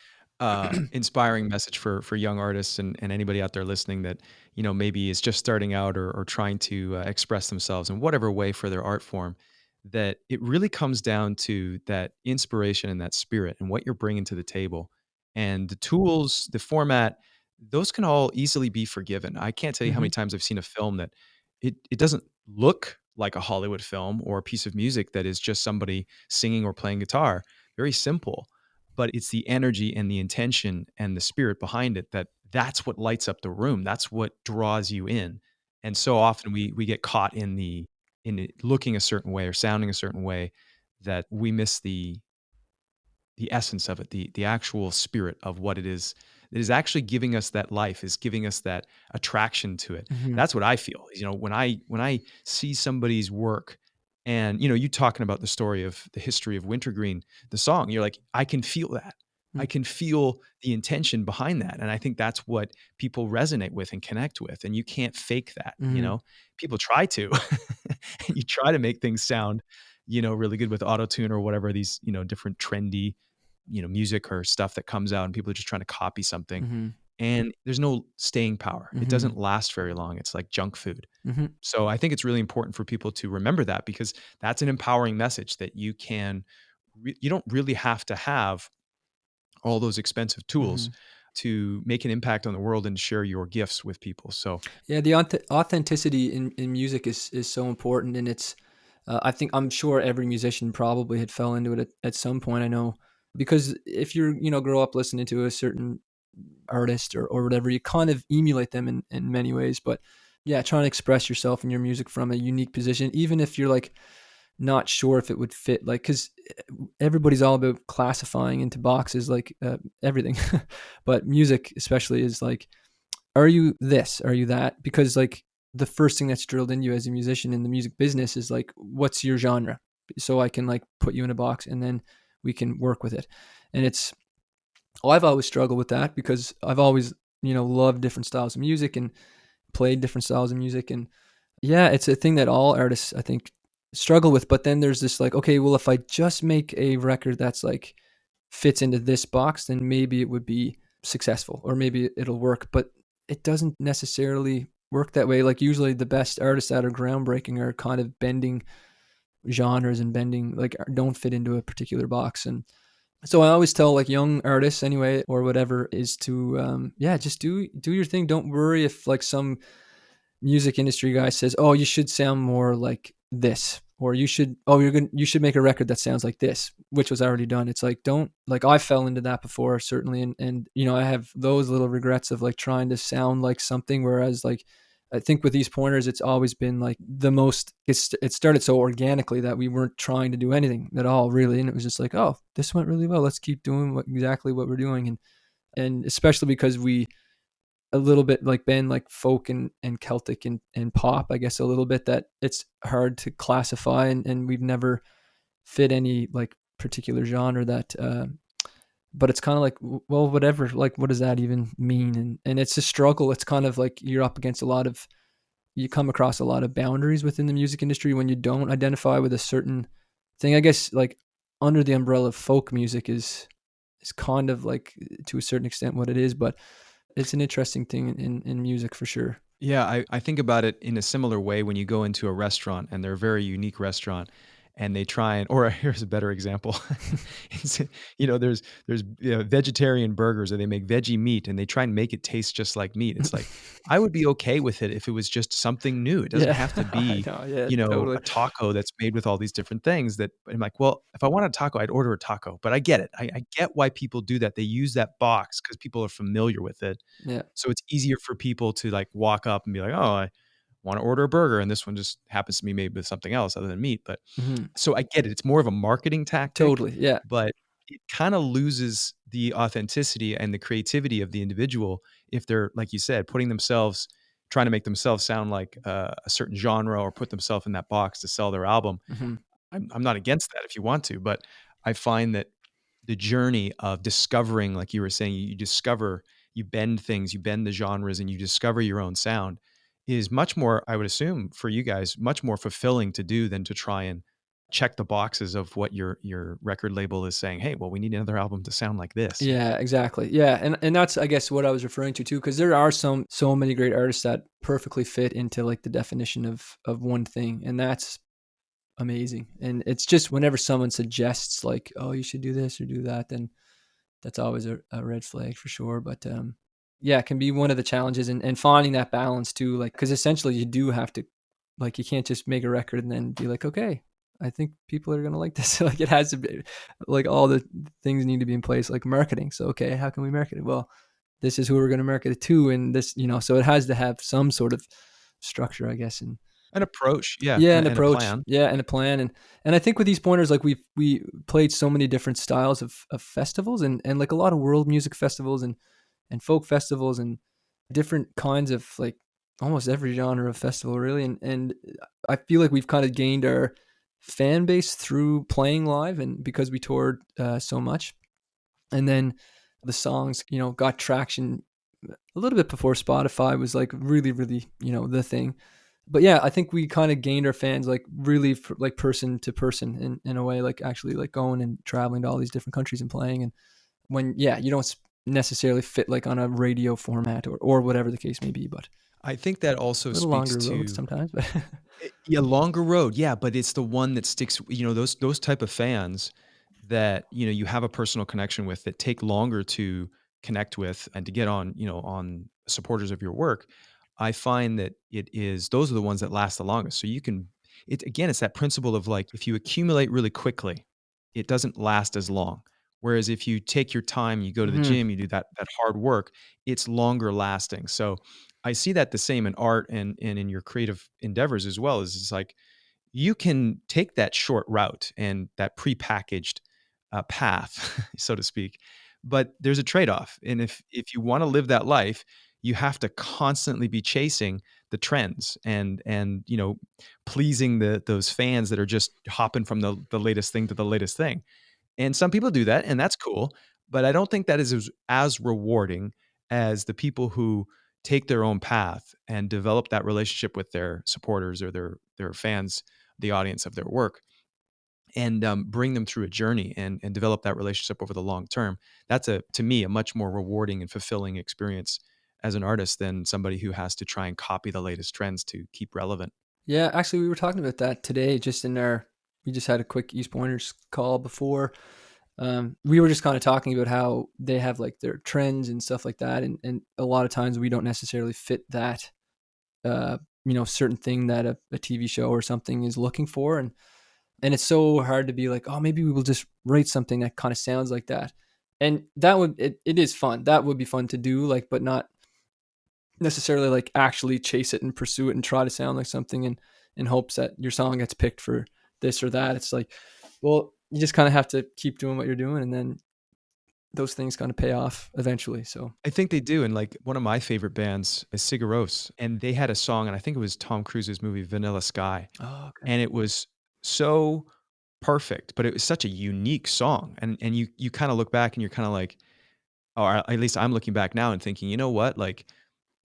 inspiring message for young artists and anybody out there listening that maybe is just starting out or trying to express themselves in whatever way for their art form, that it really comes down to that inspiration and that spirit and what you're bringing to the table. And the tools, the format, those can all easily be forgiven. I can't tell you how many Mhm. times I've seen a film that it doesn't look like a Hollywood film or a piece of music that is just somebody singing or playing guitar. Very simple, but it's the energy and the intention and the spirit behind it that's what lights up the room. That's what draws you in. And so often we get caught in it looking a certain way or sounding a certain way that we miss the essence of it, the actual spirit of what it is that is actually giving us that life, is giving us that attraction to it. Mhm. That's what I feel. When I see somebody's work, and you talking about the story of the history of Wintergreen, the song, you're like, I can feel that. I Mm. can feel the intention behind that. And I think that's what people resonate with and connect with. And you can't fake that. Mhm. People try to, and you try to make things sound, really good with autotune or whatever, these, different trendy, music or stuff that comes out, and people are just trying to copy something. Mhm. And there's no staying power. It Mhm. doesn't last very long. It's like junk food. Mhm. So I think it's really important for people to remember that, because that's an empowering message that you don't really have to have all those expensive tools Mhm. to make an impact on the world and share your gifts with people. So Yeah, the authenticity in music is so important, and it's I'm sure every musician probably had fell into it at some point. I know, because if you're grow up listening to a certain artist or whatever, you kind of emulate them in many ways. But yeah, trying to express yourself in your music from a unique position, even if you're like not sure if it would fit, like, because everybody's all about classifying into boxes, like everything, but music especially is like, are you this? Are you that? Because like the first thing that's drilled in you as a musician in the music business is like, what's your genre? So I can like put you in a box, and then we can work with it. And I've always struggled with that, because I've always, loved different styles of music and played different styles of music. And yeah, it's a thing that all artists, I think, struggle with. But then there's this like, okay, well, if I just make a record that's like fits into this box, then maybe it would be successful, or maybe it'll work. But it doesn't necessarily work that way. Like usually the best artists that are groundbreaking are kind of bending genres and bending, like, don't fit into a particular box. And so I always tell like young artists anyway, or whatever, is to just do your thing. Don't worry if like some music industry guy says, "Oh, you should sound more like this," or you should make a record that sounds like this, which was already done. It's like, don't, like, I fell into that before, certainly, and I have those little regrets of like trying to sound like something, whereas like I think with these pointers, it's always been like it started so organically that we weren't trying to do anything at all, really. And it was just like, oh, this went really well. Let's keep doing exactly what we're doing. And especially because we a little bit like been like folk and Celtic and pop, I guess, a little bit, that it's hard to classify, and we've never fit any like particular genre that, but it's kind of like, well, whatever, like, what does that even mean? And it's a struggle. It's kind of like you come across a lot of boundaries within the music industry when you don't identify with a certain thing. I guess like under the umbrella of folk music is kind of like to a certain extent what it is, but it's an interesting thing in music for sure. Yeah, I think about it in a similar way when you go into a restaurant and they're a very unique restaurant and they try and, or here's a better example. It's, there's vegetarian burgers, or they make veggie meat and they try and make it taste just like meat. It's like, I would be okay with it if it was just something new. It doesn't Yeah. have to I be, know, yeah, totally. a taco that's made with all these different things. That I'm like, well, if I want a taco, I'd order a taco. But I get it. I get why people do that. They use that box because people are familiar with it. Yeah. So it's easier for people to like walk up and be like, oh, I want to order a burger, and this one just happens to be made with something else other than meat. But Mm-hmm. so I get it. It's more of a marketing tactic, Totally. Yeah. but it kind of loses the authenticity and the creativity of the individual if they're, like you said, trying to make themselves sound like a certain genre, or put themselves in that box to sell their album. Mm-hmm. I'm not against that if you want to, but I find that the journey of discovering, like you were saying, you bend things, you bend the genres, and you discover your own sound is much more, I would assume for you guys, much more fulfilling to do than to try and check the boxes of what your record label is saying. Hey, well, we need another album to sound like this. Yeah, exactly. Yeah. And that's, I guess, what I was referring to too, because there are so many great artists that perfectly fit into like the definition of one thing. And that's amazing. And it's just whenever someone suggests like, oh, you should do this or do that, then that's always a red flag for sure. But yeah, it can be one of the challenges, and finding that balance too, like, because essentially you do have to, like, you can't just make a record and then be like, okay, I think people are going to like this. Like, it has to be like all the things need to be in place, like marketing. So, okay, how can we market it? Well, this is who we're going to market it to. And this, so it has to have some sort of structure, I guess. And An approach, yeah, yeah, an and a approach. plan. Yeah, and a plan. And I think with these pointers, like we played so many different styles of festivals, and like a lot of world music festivals and folk festivals and different kinds of like almost every genre of festival, really. And I feel like we've kind of gained our fan base through playing live, and because we toured so much. And then the songs, got traction a little bit before Spotify was like really, really, the thing. But yeah, I think we kind of gained our fans like really like person to person in a way, like actually like going and traveling to all these different countries and playing. And when, yeah, you don't necessarily fit like on a radio format or whatever the case may be, but I think that also a little speaks longer road to sometimes. But yeah, longer road. Yeah, but it's the one that sticks. Those type of fans that you have a personal connection with, that take longer to connect with and to get on supporters of your work. I find that those are the ones that last the longest. So it's that principle of like, if you accumulate really quickly, it doesn't last as long. Whereas if you take your time, you go to the Mhm. gym, you do that hard work, it's longer lasting. So I see that the same in art and in your creative endeavors as well. Is it's like, you can take that short route and that prepackaged path, so to speak, but there's a trade-off. And if you want to live that life, you have to constantly be chasing the trends and pleasing those fans that are just hopping from the latest thing to the latest thing. And some people do that, and that's cool. But I don't think that is as rewarding as the people who take their own path and develop that relationship with their supporters or their fans, the audience of their work, and bring them through a journey and develop that relationship over the long term. That's to me, a much more rewarding and fulfilling experience as an artist than somebody who has to try and copy the latest trends to keep relevant. Yeah, actually, we were talking about that today, just we just had a quick East Pointers call before. We were just kind of talking about how they have like their trends and stuff like that. And a lot of times we don't necessarily fit that certain thing that a TV show or something is looking for. And it's so hard to be like, oh, maybe we will just write something that kind of sounds like that. And it is fun. That would be fun to do, like, but not necessarily like actually chase it and pursue it and try to sound like something in hopes that your song gets picked for this or that. It's like, well, you just kind of have to keep doing what you're doing, and then those things kind of pay off eventually. So I think they do. And like one of my favorite bands is Sigur Rós, and they had a song, and I think it was Tom Cruise's movie Vanilla Sky. oh, okay. And it was so perfect, but it was such a unique song. And you kind of look back and you're kind of like, or at least I'm looking back now and thinking, you know what? Like,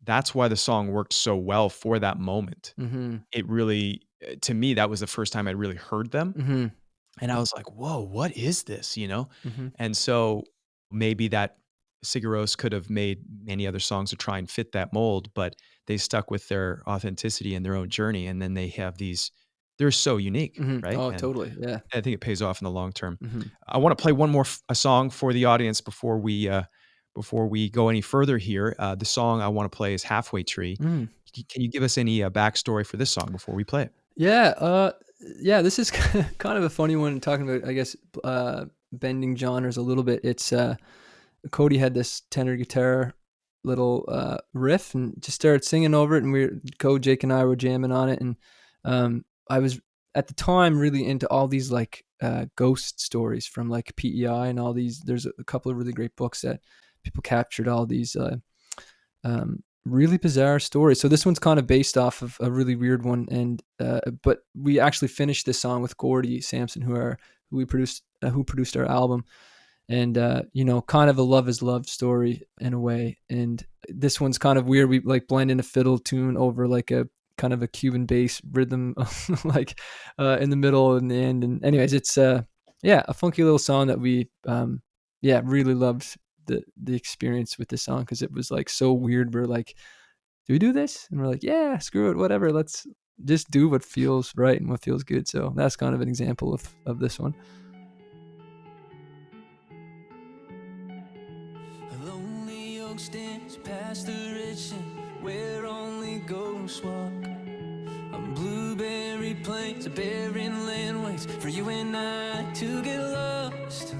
that's why the song worked so well for that moment. Mm-hmm. It really, to me, that was the first time I'd really heard them. Mm-hmm. And I was like, whoa, what is this? Mm-hmm. And so maybe that Sigur Rós could have made many other songs to try and fit that mold, but they stuck with their authenticity and their own journey. And then they have they're so unique, Mm-hmm. right? Oh, And totally. Yeah. I think it pays off in the long term. Mm-hmm. I want to play one more a song for the audience before we go any further here. The song I want to play is Halfway Tree. Mm. Can you give us any backstory for this song before we play it? Yeah. Yeah, this is kind of a funny one, talking about, I guess, bending genres a little bit. It's Koady had this tenor guitar little riff and just started singing over it, and Jake and I were jamming on it. And I was at the time really into all these like ghost stories from like PEI and all these. There's a couple of really great books that people captured all these really bizarre stories. So this one's kind of based off of a really weird one. And but we actually finished this song with Koady Chaisson, who produced our album. And kind of a love is love story in a way. And this one's kind of weird. We like blend in a fiddle tune over like a kind of a Cuban bass rhythm, like in the middle and the end. And anyways, it's a funky little song that we really loved the experience with this song, because it was like so weird. We're like, do we do this? And we're like, yeah, screw it, whatever. Let's just do what feels right and what feels good. So that's kind of an example of this one. A lonely oak stands past the rich and where only ghosts walk. On blueberry plains, a barren land waits for you and I to get lost.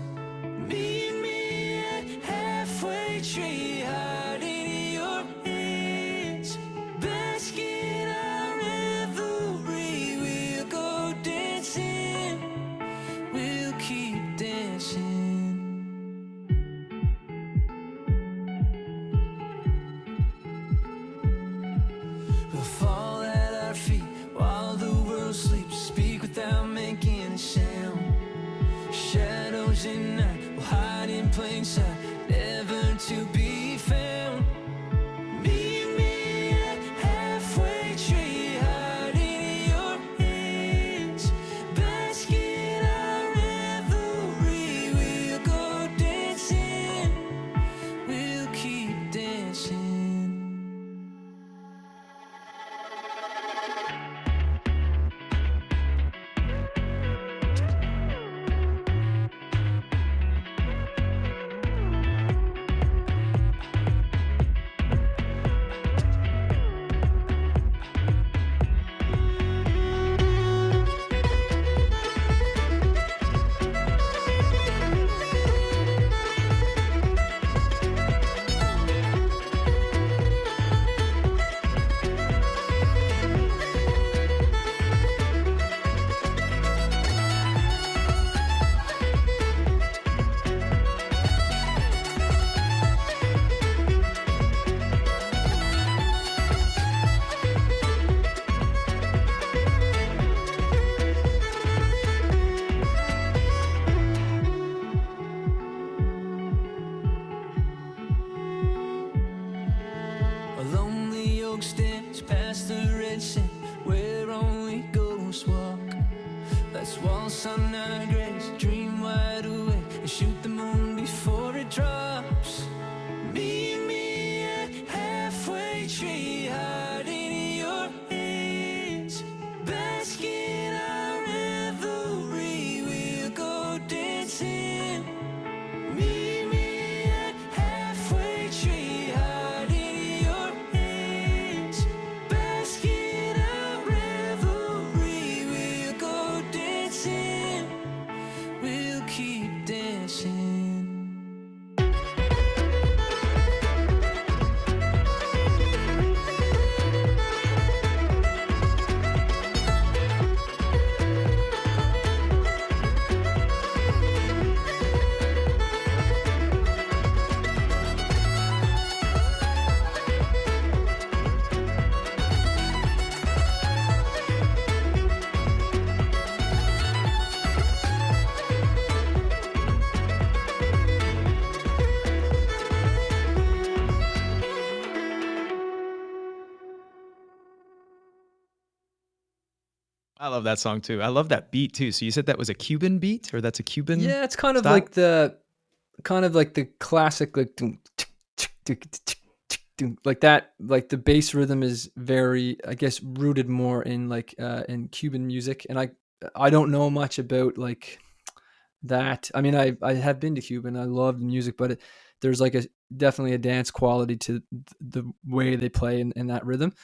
Meet me at halfway tree, hide in your hands, bask in our revelry. We'll go dancing, we'll keep dancing. We'll fall at our feet while the world sleeps, speak without making a sound. Shadows in night will hide in plain sight, never to be found. Meet me at halfway tree, hide in your hands, bask in our revelry. We'll go dancing, we'll keep dancing. A lonely oak stands past the red sand where only ghosts walk. Let's waltz on our graves, dream wide awake, and shoot the moon before it drops. Meet me at halfway tree, hide in your hands, bask in our revelry. We'll go dancing. Meet me at halfway tree, hide in your hands, bask in I love that song too. I love that beat too. So you said that was a Cuban beat, or that's a Cuban Yeah, it's kind of style? like the classic like dun, tick, tick, tick, tick, tick, dun, like that. Like the bass rhythm is very, I guess, rooted more in like in Cuban music. And I don't know much about like that. I mean, I have been to Cuba and I love the music, but there's like a definitely a dance quality to the way they play in that rhythm.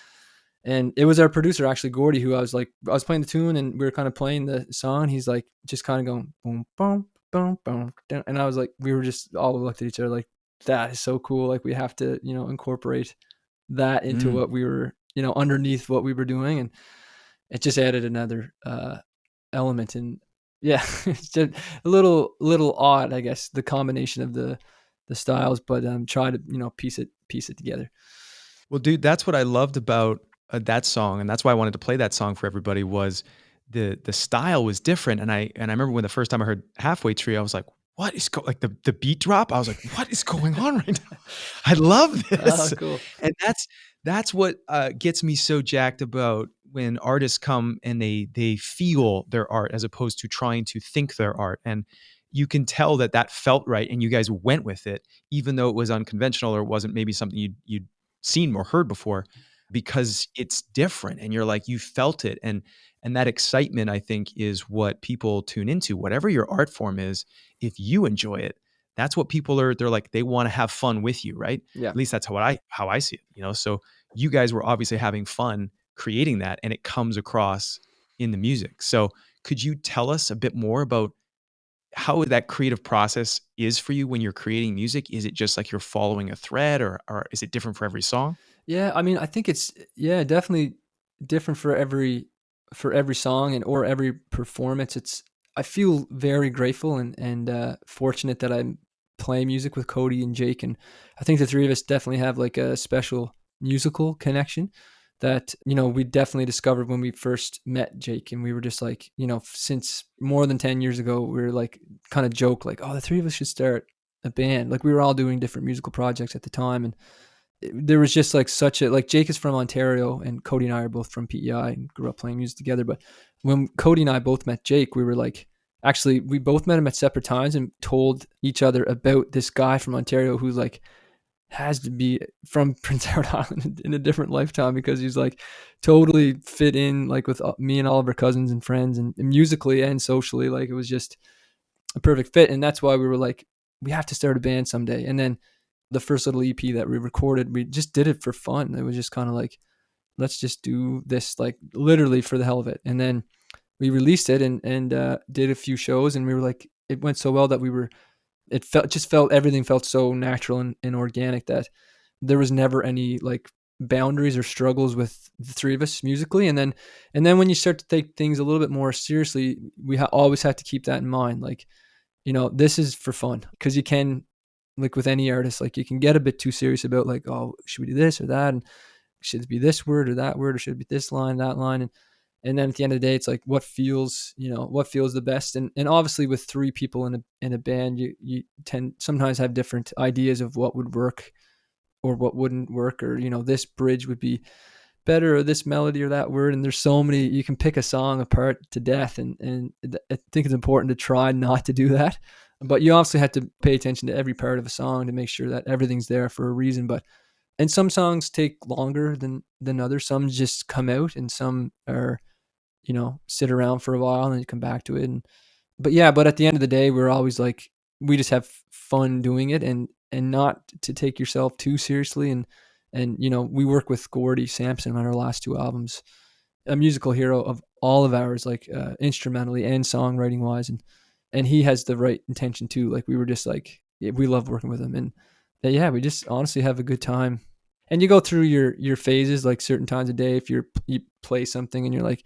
And it was our producer actually, Gordy, who I was playing the tune and we were kind of playing the song. He's like just kind of going boom boom boom boom, and I was like, we were just all looked at each other like, that is so cool. Like we have to incorporate that into Mm. what we were underneath what we were doing, and it just added another element. And yeah, it's just a little odd, I guess, the combination of the styles, but try to piece it together. Well, dude, that's what I loved about that song, and that's why I wanted to play that song for everybody. Was the style was different, and I remember when the first time I heard Halfway Tree, I was like, "What is like the beat drop?" I was like, "What is going on right now?" I love Oh, this, cool. and that's what gets me so jacked about when artists come and they feel their art as opposed to trying to think their art, and you can tell that that felt right, and you guys went with it, even though it was unconventional or it wasn't maybe something you'd seen or heard before, because it's different and you're like, you felt it. And that excitement, I think, is what people tune into. Whatever your art form is, if you enjoy it, that's what people are. They're like, they want to have fun with you, right? Yeah. At least that's how I see it, So you guys were obviously having fun creating that, and it comes across in the music. So could you tell us a bit more about how that creative process is for you when you're creating music? Is it just like you're following a thread, or is it different for every song? Yeah, I mean, I think it's, yeah, definitely different for every song and or every performance. It's, I feel very grateful and fortunate that I'm playing music with Koady and Jake, and I think the three of us definitely have like a special musical connection that we definitely discovered when we first met Jake. And we were just like, since more than 10 years ago, we were like, kind of joke like, oh, the three of us should start a band. Like we were all doing different musical projects at the time, and there was just like such a, like, Jake is from Ontario and Koady and I are both from PEI and grew up playing music together. But when Koady and I both met Jake, we were like, actually, we both met him at separate times and told each other about this guy from Ontario who like has to be from Prince Edward Island in a different lifetime, because he's like totally fit in like with me and all of our cousins and friends, and musically and socially, like it was just a perfect fit. And that's why we were like, we have to start a band someday. And then the first little EP that we recorded, we just did it for fun. It was just kind of like, let's just do this, like literally for the hell of it. And then we released it and did a few shows, and we were like, it went so well that everything felt so natural and organic that there was never any like boundaries or struggles with the three of us musically. And then when you start to take things a little bit more seriously, we always have to keep that in mind. Like, this is for fun, because you can, like with any artist, like you can get a bit too serious about like, oh, should we do this or that? And should it be this word or that word? Or should it be this line, that line? And then at the end of the day, it's like what feels the best. And obviously with three people in a band, you tend sometimes have different ideas of what would work or what wouldn't work, or, this bridge would be better, or this melody or that word. And there's so many, you can pick a song apart to death. And I think it's important to try not to do that. But you obviously have to pay attention to every part of a song to make sure that everything's there for a reason. And some songs take longer than others. Some just come out, and some are, sit around for a while and then you come back to it. But at the end of the day, we're always like, we just have fun doing it, and not to take yourself too seriously. And we work with Gordy Sampson on our last two albums, a musical hero of all of ours, like instrumentally and songwriting wise. And he has the right intention too. Like we were just like, yeah, we love working with him, and yeah, we just honestly have a good time. And you go through your phases, like certain times of day, if you play something and you're like,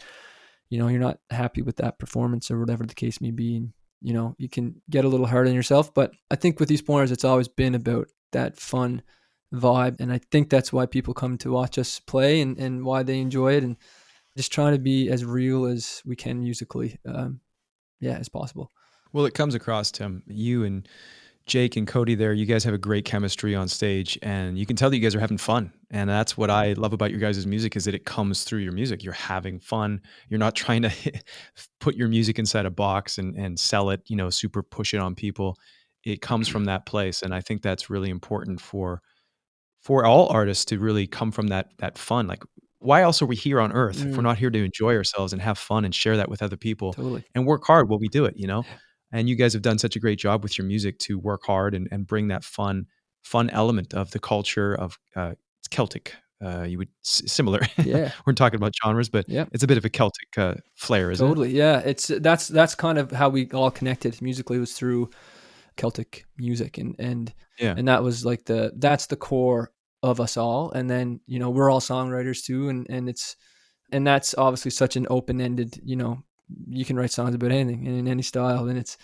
you're not happy with that performance or whatever the case may be, and you can get a little hard on yourself. But I think with these pointers, it's always been about that fun vibe, and I think that's why people come to watch us play, and why they enjoy it, and just trying to be as real as we can musically, as possible. Well, it comes across, Tim. You and Jake and Koady there, you guys have a great chemistry on stage, and you can tell that you guys are having fun. And that's what I love about your guys' music, is that it comes through your music. You're having fun. You're not trying to put your music inside a box and sell it, super push it on people. It comes from that place. And I think that's really important for all artists to really come from that fun. Like, why else are we here on earth if we're not here to enjoy ourselves and have fun and share that with other people Totally. and work hard while we do it, And you guys have done such a great job with your music to work hard and bring that fun element of the culture of it's Celtic. You would similar. Yeah. We're talking about genres, but Yeah. it's a bit of a Celtic flair, isn't it? Totally. Yeah. That's kind of how we all connected musically, was through Celtic music, and Yeah. that was like that's the core of us all. And then, we're all songwriters too, and that's obviously such an open-ended, you can write songs about anything and in any style. And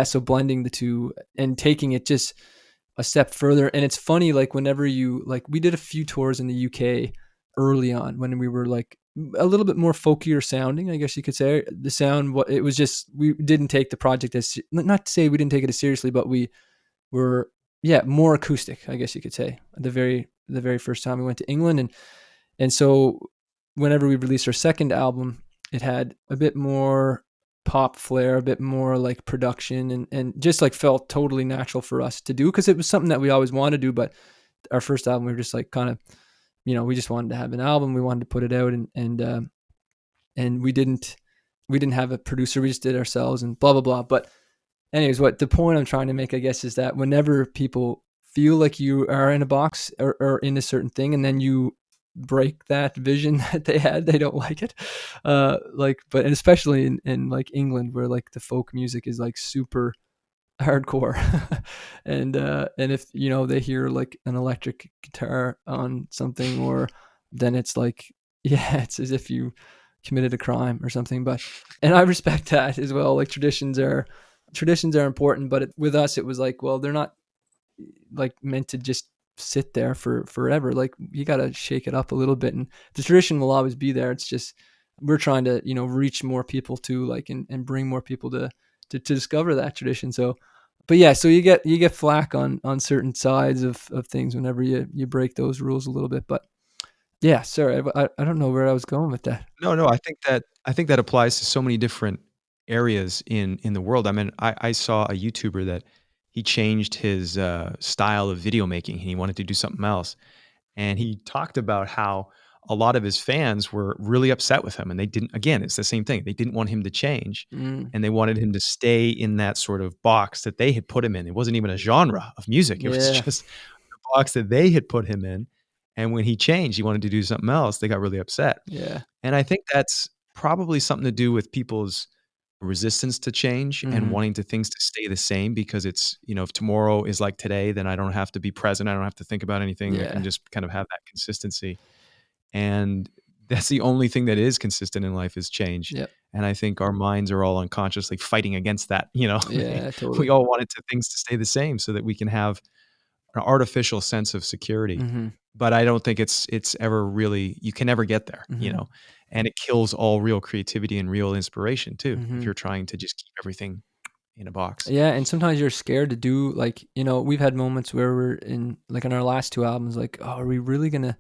so blending the two and taking it just a step further. And it's funny, like whenever we did a few tours in the UK early on when we were like a little bit more folkier sounding, I guess you could say. The sound, it was just, we didn't take the project as, not to say we didn't take it as seriously, but we were, more acoustic, I guess you could say, the very first time we went to England. And so whenever we released our second album, it had a bit more pop flair, a bit more like production, and just like felt totally natural for us to do, because it was something that we always wanted to do. But our first album, we were just like kind of, we just wanted to have an album. We wanted to put it out, and we didn't have a producer. We just did it ourselves and blah, blah, blah. But anyways, what the point I'm trying to make, I guess, is that whenever people feel like you are in a box or in a certain thing, and then you break that vision that they had, they don't like it. But especially in like England, where like the folk music is like super hardcore, and if they hear like an electric guitar on something, or then it's like, it's as if you committed a crime or something. And I respect that as well. Like traditions are important, but with us it was like, well, they're not like meant to just sit there for forever. Like, you got to shake it up a little bit, and the tradition will always be there. It's just we're trying to reach more people too, like, and bring more people to discover that tradition. So you get flack on certain sides of things whenever you break those rules a little bit. But sorry, I don't know where I was going with that. No, I think that applies to so many different areas in the world. I mean, I saw a YouTuber that he changed his style of video making, and he wanted to do something else. And he talked about how a lot of his fans were really upset with him, and they didn't. Again, it's the same thing. They didn't want him to change, and they wanted him to stay in that sort of box that they had put him in. It wasn't even a genre of music. It was just the box that they had put him in. And when he changed, he wanted to do something else. They got really upset. Yeah. And I think that's probably something to do with people's resistance to change and wanting things to stay the same, because it's, if tomorrow is like today, then I don't have to be present. I don't have to think about anything. I can just kind of have that consistency. And that's the only thing that is consistent in life, is change. Yep. And I think our minds are all unconsciously fighting against that. Yeah, totally. We all wanted things to stay the same so that we can have an artificial sense of security. But I don't think it's ever really, you can never get there, and it kills all real creativity and real inspiration too, if you're trying to just keep everything in a box. Yeah. And sometimes you're scared to do, like, we've had moments where we're in our last two albums, like, oh, are we really going to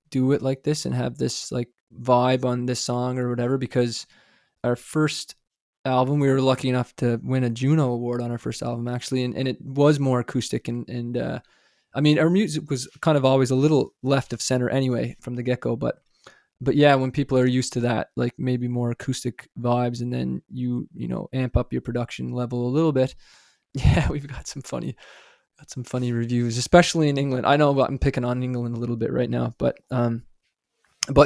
do it like this and have this like vibe on this song or whatever? Because our first album, we were lucky enough to win a Juno Award on our first album, actually. And it was more acoustic. And I mean, our music was kind of always a little left of center anyway from the get-go. But yeah, when people are used to that, like maybe more acoustic vibes, and then you amp up your production level a little bit. Yeah, we've got some funny reviews, especially in England. I know I'm picking on England a little bit right now, but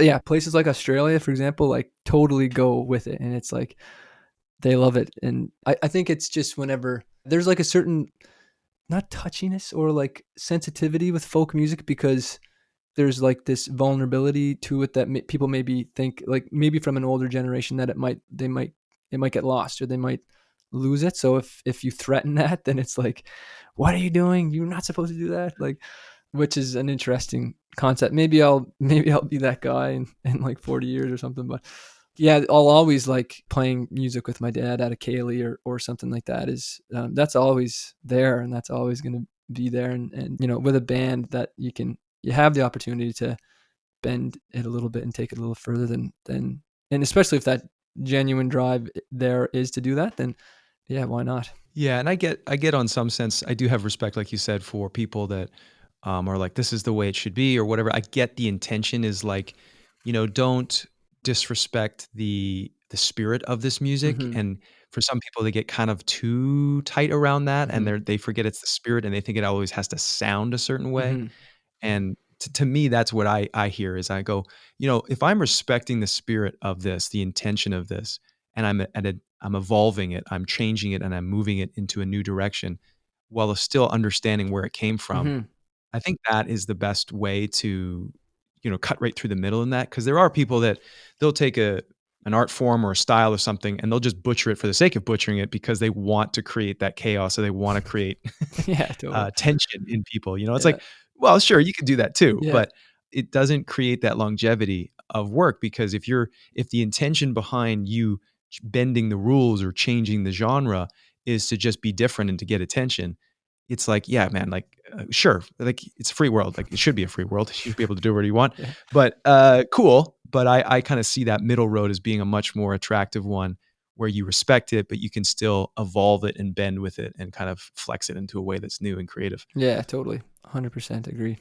yeah, places like Australia, for example, like totally go with it. And it's like, they love it. And I think it's just whenever there's like a certain, not touchiness or like sensitivity with folk music, because there's like this vulnerability to it that people maybe think, like maybe from an older generation, that it might get lost, or they might lose it. So if you threaten that, then it's like, what are you doing? You're not supposed to do that. Like, which is an interesting concept. Maybe I'll be that guy in like 40 years or something. But Yeah, I'll always like playing music with my dad at a ceilidh or something like that. Is that's always there, and that's always going to be there. And with a band that you have the opportunity to bend it a little bit and take it a little further than and especially if that genuine drive there is to do that, then yeah, why not? Yeah, and I get on some sense, I do have respect, like you said, for people that are like, this is the way it should be or whatever. I get the intention is like, don't disrespect the spirit of this music. Mm-hmm. And for some people, they get kind of too tight around that, and Mm-hmm. they forget it's the spirit, and they think it always has to sound a certain way. Mm-hmm. And to me, that's what I hear is I go, if I'm respecting the spirit of this, the intention of this, and I'm evolving it, I'm changing it, and I'm moving it into a new direction, while still understanding where it came from. Mm-hmm. I think that is the best way to, cut right through the middle in that. Because there are people that they'll take an art form or a style or something, and they'll just butcher it for the sake of butchering it because they want to create that chaos, or they want to create Yeah, totally. tension in people. It's Yeah. like, well, sure, you can do that too, Yeah. but it doesn't create that longevity of work, because if the intention behind you bending the rules or changing the genre is to just be different and to get attention, it's like, yeah, man, like, sure, like it's a free world, like it should be a free world. You should be able to do whatever you want, Yeah. but cool. But I kind of see that middle road as being a much more attractive one, where you respect it, but you can still evolve it and bend with it and kind of flex it into a way that's new and creative. Yeah, totally. 100% agree.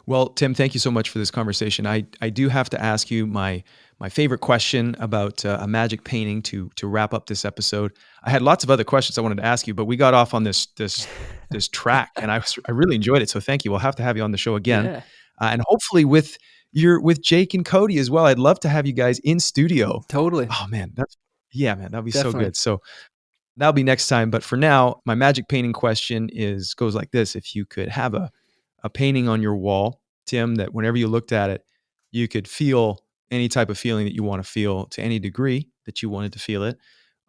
Well, Tim, thank you so much for this conversation. I do have to ask you my favorite question about a magic painting to wrap up this episode. I had lots of other questions I wanted to ask you, but we got off on this track, and I really enjoyed it. So thank you. We'll have to have you on the show again, Yeah, and hopefully with Jake and Koady as well. I'd love to have you guys in studio. totally. Oh man, that'd be so Definitely. good. So that'll be next time. But for now, my magic painting question goes like this: if you could have a painting on your wall, Tim, that whenever you looked at it, you could feel any type of feeling that you want to feel to any degree that you wanted to feel it,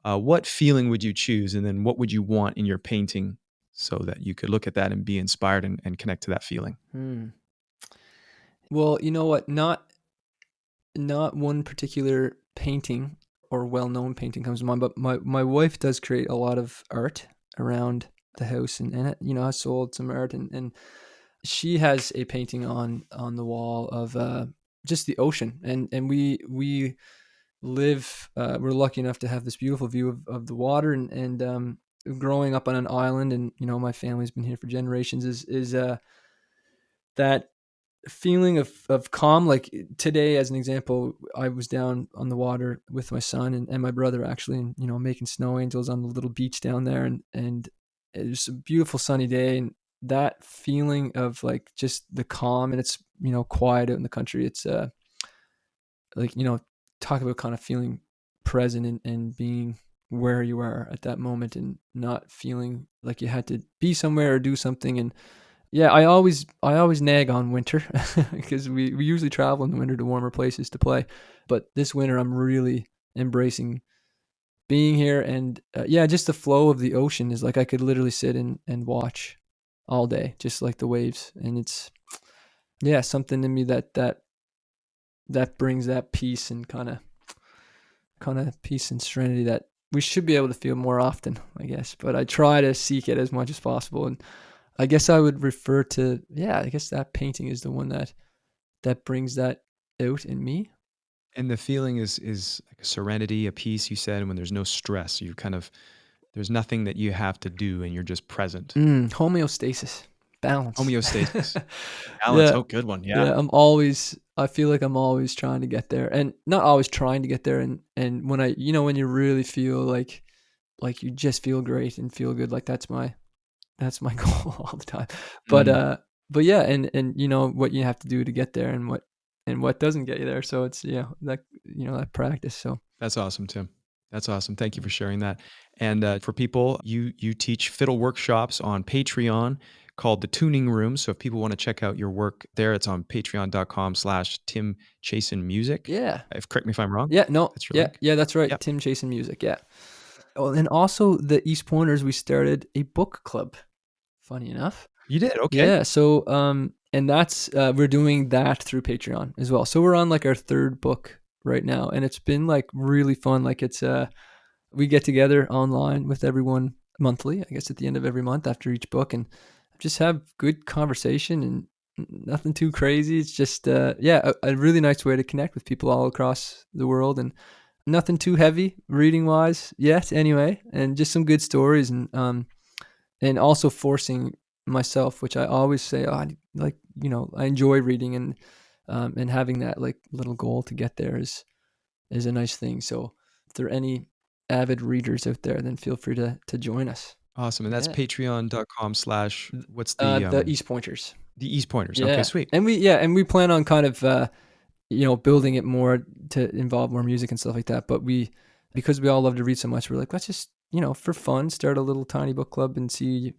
what feeling would you choose? And then what would you want in your painting so that you could look at that and be inspired and connect to that feeling? Hmm. Well, you know what? Not one particular painting or well-known painting comes to mind, but my wife does create a lot of art around the house, and I sold some art, and she has a painting on the wall of just the ocean, and we live we're lucky enough to have this beautiful view of the water, and growing up on an island, and my family's been here for generations, is that feeling of calm. Like today, as an example, I was down on the water with my son and my brother, actually, and making snow angels on the little beach down there, and it was a beautiful sunny day, and that feeling of like just the calm, and it's quiet out in the country. It's like talk about kind of feeling present, and being where you are at that moment, and not feeling like you had to be somewhere or do something. And yeah, I always nag on winter because we usually travel in the winter to warmer places to play, but this winter I'm really embracing being here, and yeah, just the flow of the ocean is like I could literally sit and watch all day, just like the waves, and it's something to me that brings that peace, and kind of peace and serenity that we should be able to feel more often, I guess. But I try to seek it as much as possible, and I guess I would refer to, I guess that painting is the one that brings that out in me. And the feeling is like a serenity, a peace, you said, when there's no stress. There's nothing that you have to do, and you're just present. Homeostasis, balance. Homeostasis. Balance. Yeah. Oh, good one. Yeah. I feel like I'm always trying to get there, and not always trying to get there. And when when you really feel like you just feel great and feel good, like that's my goal all the time. But yeah, and what you have to do to get there, and what doesn't get you there. So it's that practice. So That's awesome, Tim. That's awesome. Thank you for sharing that. And for people, you teach fiddle workshops on Patreon called The Tuning Room. So if people want to check out your work there, it's on patreon.com/Tim Chaisson Music. yeah, Correct me if I'm wrong. yeah, no, That's your link. yeah, that's right. Yep. Tim Chaisson Music. Yeah. Oh, and also the East Pointers, we started a book club. Funny enough. You did? Okay. Yeah. So and that's we're doing that through Patreon as well. So we're on like our third book right now, and it's been like really fun. Like it's we get together online with everyone monthly, I guess at the end of every month after each book, and just have good conversation and nothing too crazy. It's just a really nice way to connect with people all across the world, and nothing too heavy reading wise yet anyway, and just some good stories, and also forcing myself, which I always say, I enjoy reading, and having that like little goal to get there is a nice thing. So if there are any avid readers out there, then feel free to join us. Awesome. And that's patreon.com/ what's the East Pointers. The East Pointers. Yeah. Okay, sweet. And we plan on kind of building it more to involve more music and stuff like that. But because we all love to read so much, we're like, let's just, for fun, start a little tiny book club and see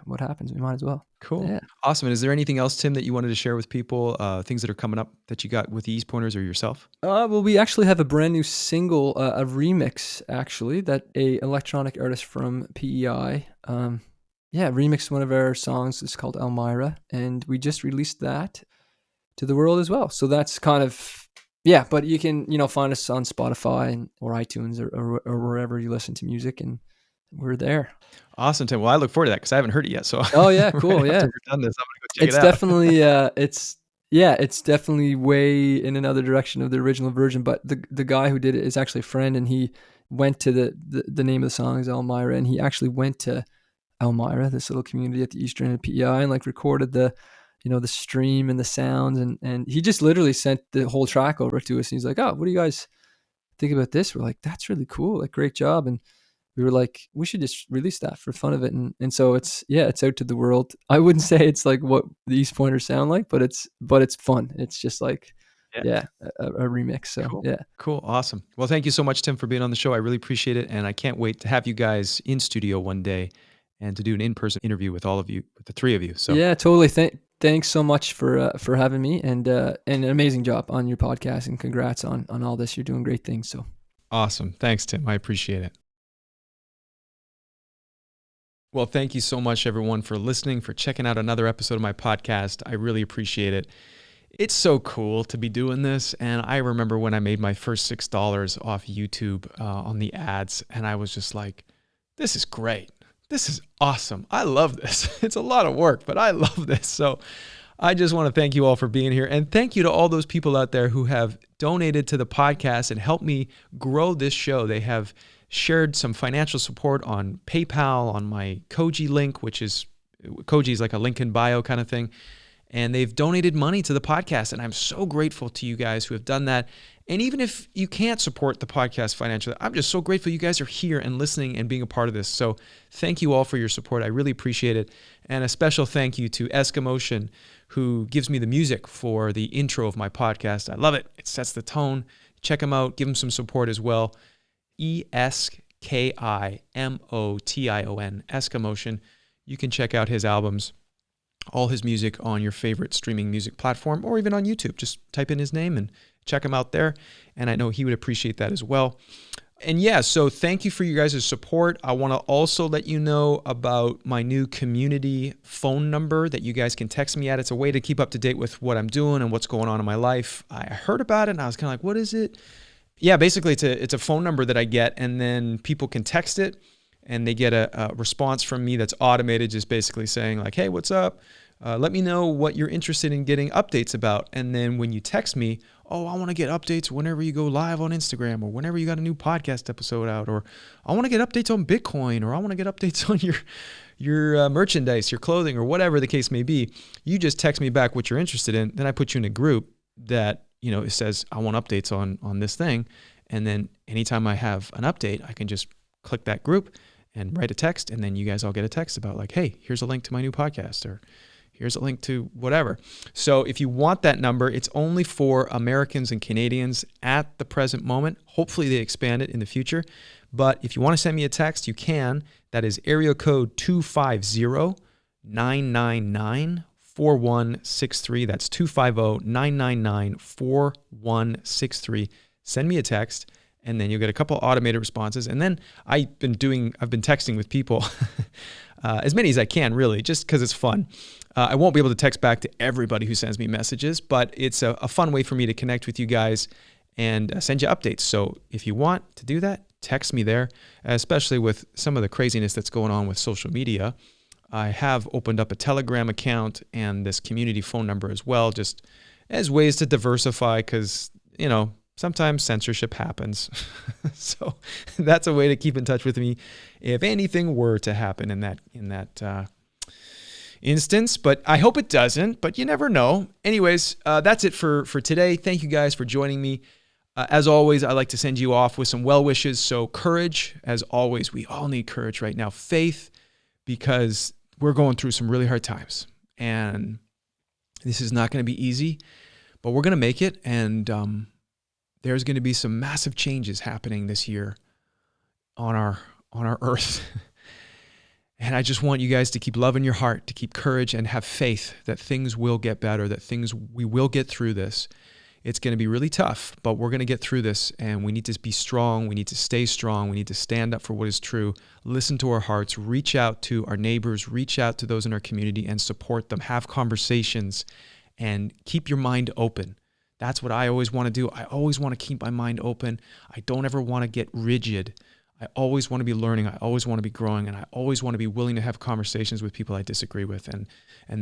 what happens. We might as well. Cool. Yeah. Awesome. And is there anything else, Tim, that you wanted to share with people, things that are coming up that you got with the East Pointers or yourself? Well, we actually have a brand new single, a remix, actually, that a electronic artist from PEI remixed one of our songs. It's called Elmira, and we just released that to the world as well. So that's kind of, but you can, find us on Spotify or iTunes or wherever you listen to music, and we're there. Awesome, Tim. Well, I look forward to that because I haven't heard it yet. So cool. Yeah. After we're done this, I'm gonna go check It's it out. Definitely, it's definitely way in another direction of the original version. But the guy who did it is actually a friend, and he went to the name of the song is Elmira, and he actually went to Elmira, this little community at the eastern end of PEI, and like recorded the stream and the sounds, and he just literally sent the whole track over to us. And he's like, "Oh, what do you guys think about this?" We're like, "That's really cool, like great job." And we were like, we should just release that for fun of it. And so it's out to the world. I wouldn't say it's like what the East Pointers sound like, but it's fun. It's just like, a remix. So cool. Cool. Awesome. Well, thank you so much, Tim, for being on the show. I really appreciate it. And I can't wait to have you guys in studio one day and to do an in-person interview with all of you, with the three of you. So yeah, totally. Thanks so much for having me, and an amazing job on your podcast, and congrats on all this. You're doing great things. So awesome. Thanks, Tim. I appreciate it. Well, thank you so much, everyone, for listening, for checking out another episode of my podcast. I really appreciate it. It's so cool to be doing this. And I remember when I made my first $6 off YouTube on the ads, and I was just like, this is great. This is awesome. I love this. It's a lot of work, but I love this. So I just want to thank you all for being here. And thank you to all those people out there who have donated to the podcast and helped me grow this show. They have shared some financial support on PayPal, on my Koady link, which is, Koady is like a link in bio kind of thing. And they've donated money to the podcast. And I'm so grateful to you guys who have done that. And even if you can't support the podcast financially, I'm just so grateful you guys are here and listening and being a part of this. So thank you all for your support. I really appreciate it. And a special thank you to Eskimotion, who gives me the music for the intro of my podcast. I love it. It sets the tone. Check him out. Give him some support as well. Eskimotion, Eskimotion. You can check out his albums, all his music on your favorite streaming music platform, or even on YouTube. Just type in his name and check him out there. And I know he would appreciate that as well. And so thank you for you guys' support. I want to also let you know about my new community phone number that you guys can text me at. It's a way to keep up to date with what I'm doing and what's going on in my life. I heard about it and I was kind of like, what is it? Yeah, basically it's a phone number that I get, and then people can text it and they get a response from me that's automated, just basically saying like, hey, what's up? Let me know what you're interested in getting updates about. And then when you text me, oh, I want to get updates whenever you go live on Instagram, or whenever you got a new podcast episode out, or I want to get updates on Bitcoin, or I want to get updates on your merchandise, your clothing, or whatever the case may be. You just text me back what you're interested in. Then I put you in a group that, it says I want updates on this thing. And then anytime I have an update, I can just click that group and write a text. And then you guys all get a text about like, hey, here's a link to my new podcast, or here's a link to whatever. So if you want that number, it's only for Americans and Canadians at the present moment. Hopefully they expand it in the future. But if you want to send me a text, you can. That is area code 250-999-4163. That's 250-999-4163. Send me a text, and then you'll get a couple automated responses. And then I've been texting with people as many as I can, really, just because it's fun. I won't be able to text back to everybody who sends me messages, but it's a fun way for me to connect with you guys and send you updates. So if you want to do that, text me there, especially with some of the craziness that's going on with social media. I have opened up a Telegram account and this community phone number as well, just as ways to diversify, because, sometimes censorship happens. So that's a way to keep in touch with me if anything were to happen in that instance. But I hope it doesn't, but you never know. Anyways, that's it for today. Thank you guys for joining me. As always, I like to send you off with some well wishes. So courage, as always, we all need courage right now. Faith, because we're going through some really hard times, and this is not going to be easy, but we're going to make it. And there's going to be some massive changes happening this year on our earth. And I just want you guys to keep love in your heart, to keep courage and have faith that things will get better, that we will get through this. It's going to be really tough, but we're going to get through this, and we need to be strong. We need to stay strong. We need to stand up for what is true, listen to our hearts, reach out to our neighbors, reach out to those in our community and support them, have conversations, and keep your mind open. That's what I always want to do. I always want to keep my mind open. I don't ever want to get rigid. I always want to be learning. I always want to be growing, and I always want to be willing to have conversations with people I disagree with. And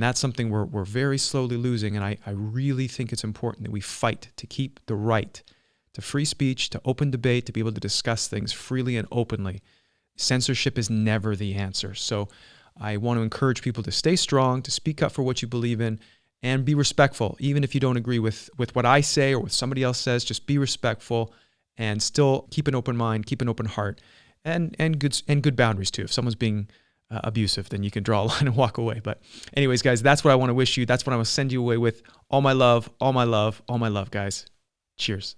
that's something we're very slowly losing. And I really think it's important that we fight to keep the right to free speech, to open debate, to be able to discuss things freely and openly. Censorship is never the answer. So I want to encourage people to stay strong, to speak up for what you believe in, and be respectful. Even if you don't agree with what I say or what somebody else says, just be respectful. And still keep an open mind, keep an open heart, and good boundaries too. If someone's being abusive, then you can draw a line and walk away. But anyways, guys, that's what I want to wish you. That's what I want to send you away with. All my love, all my love, all my love, guys. Cheers.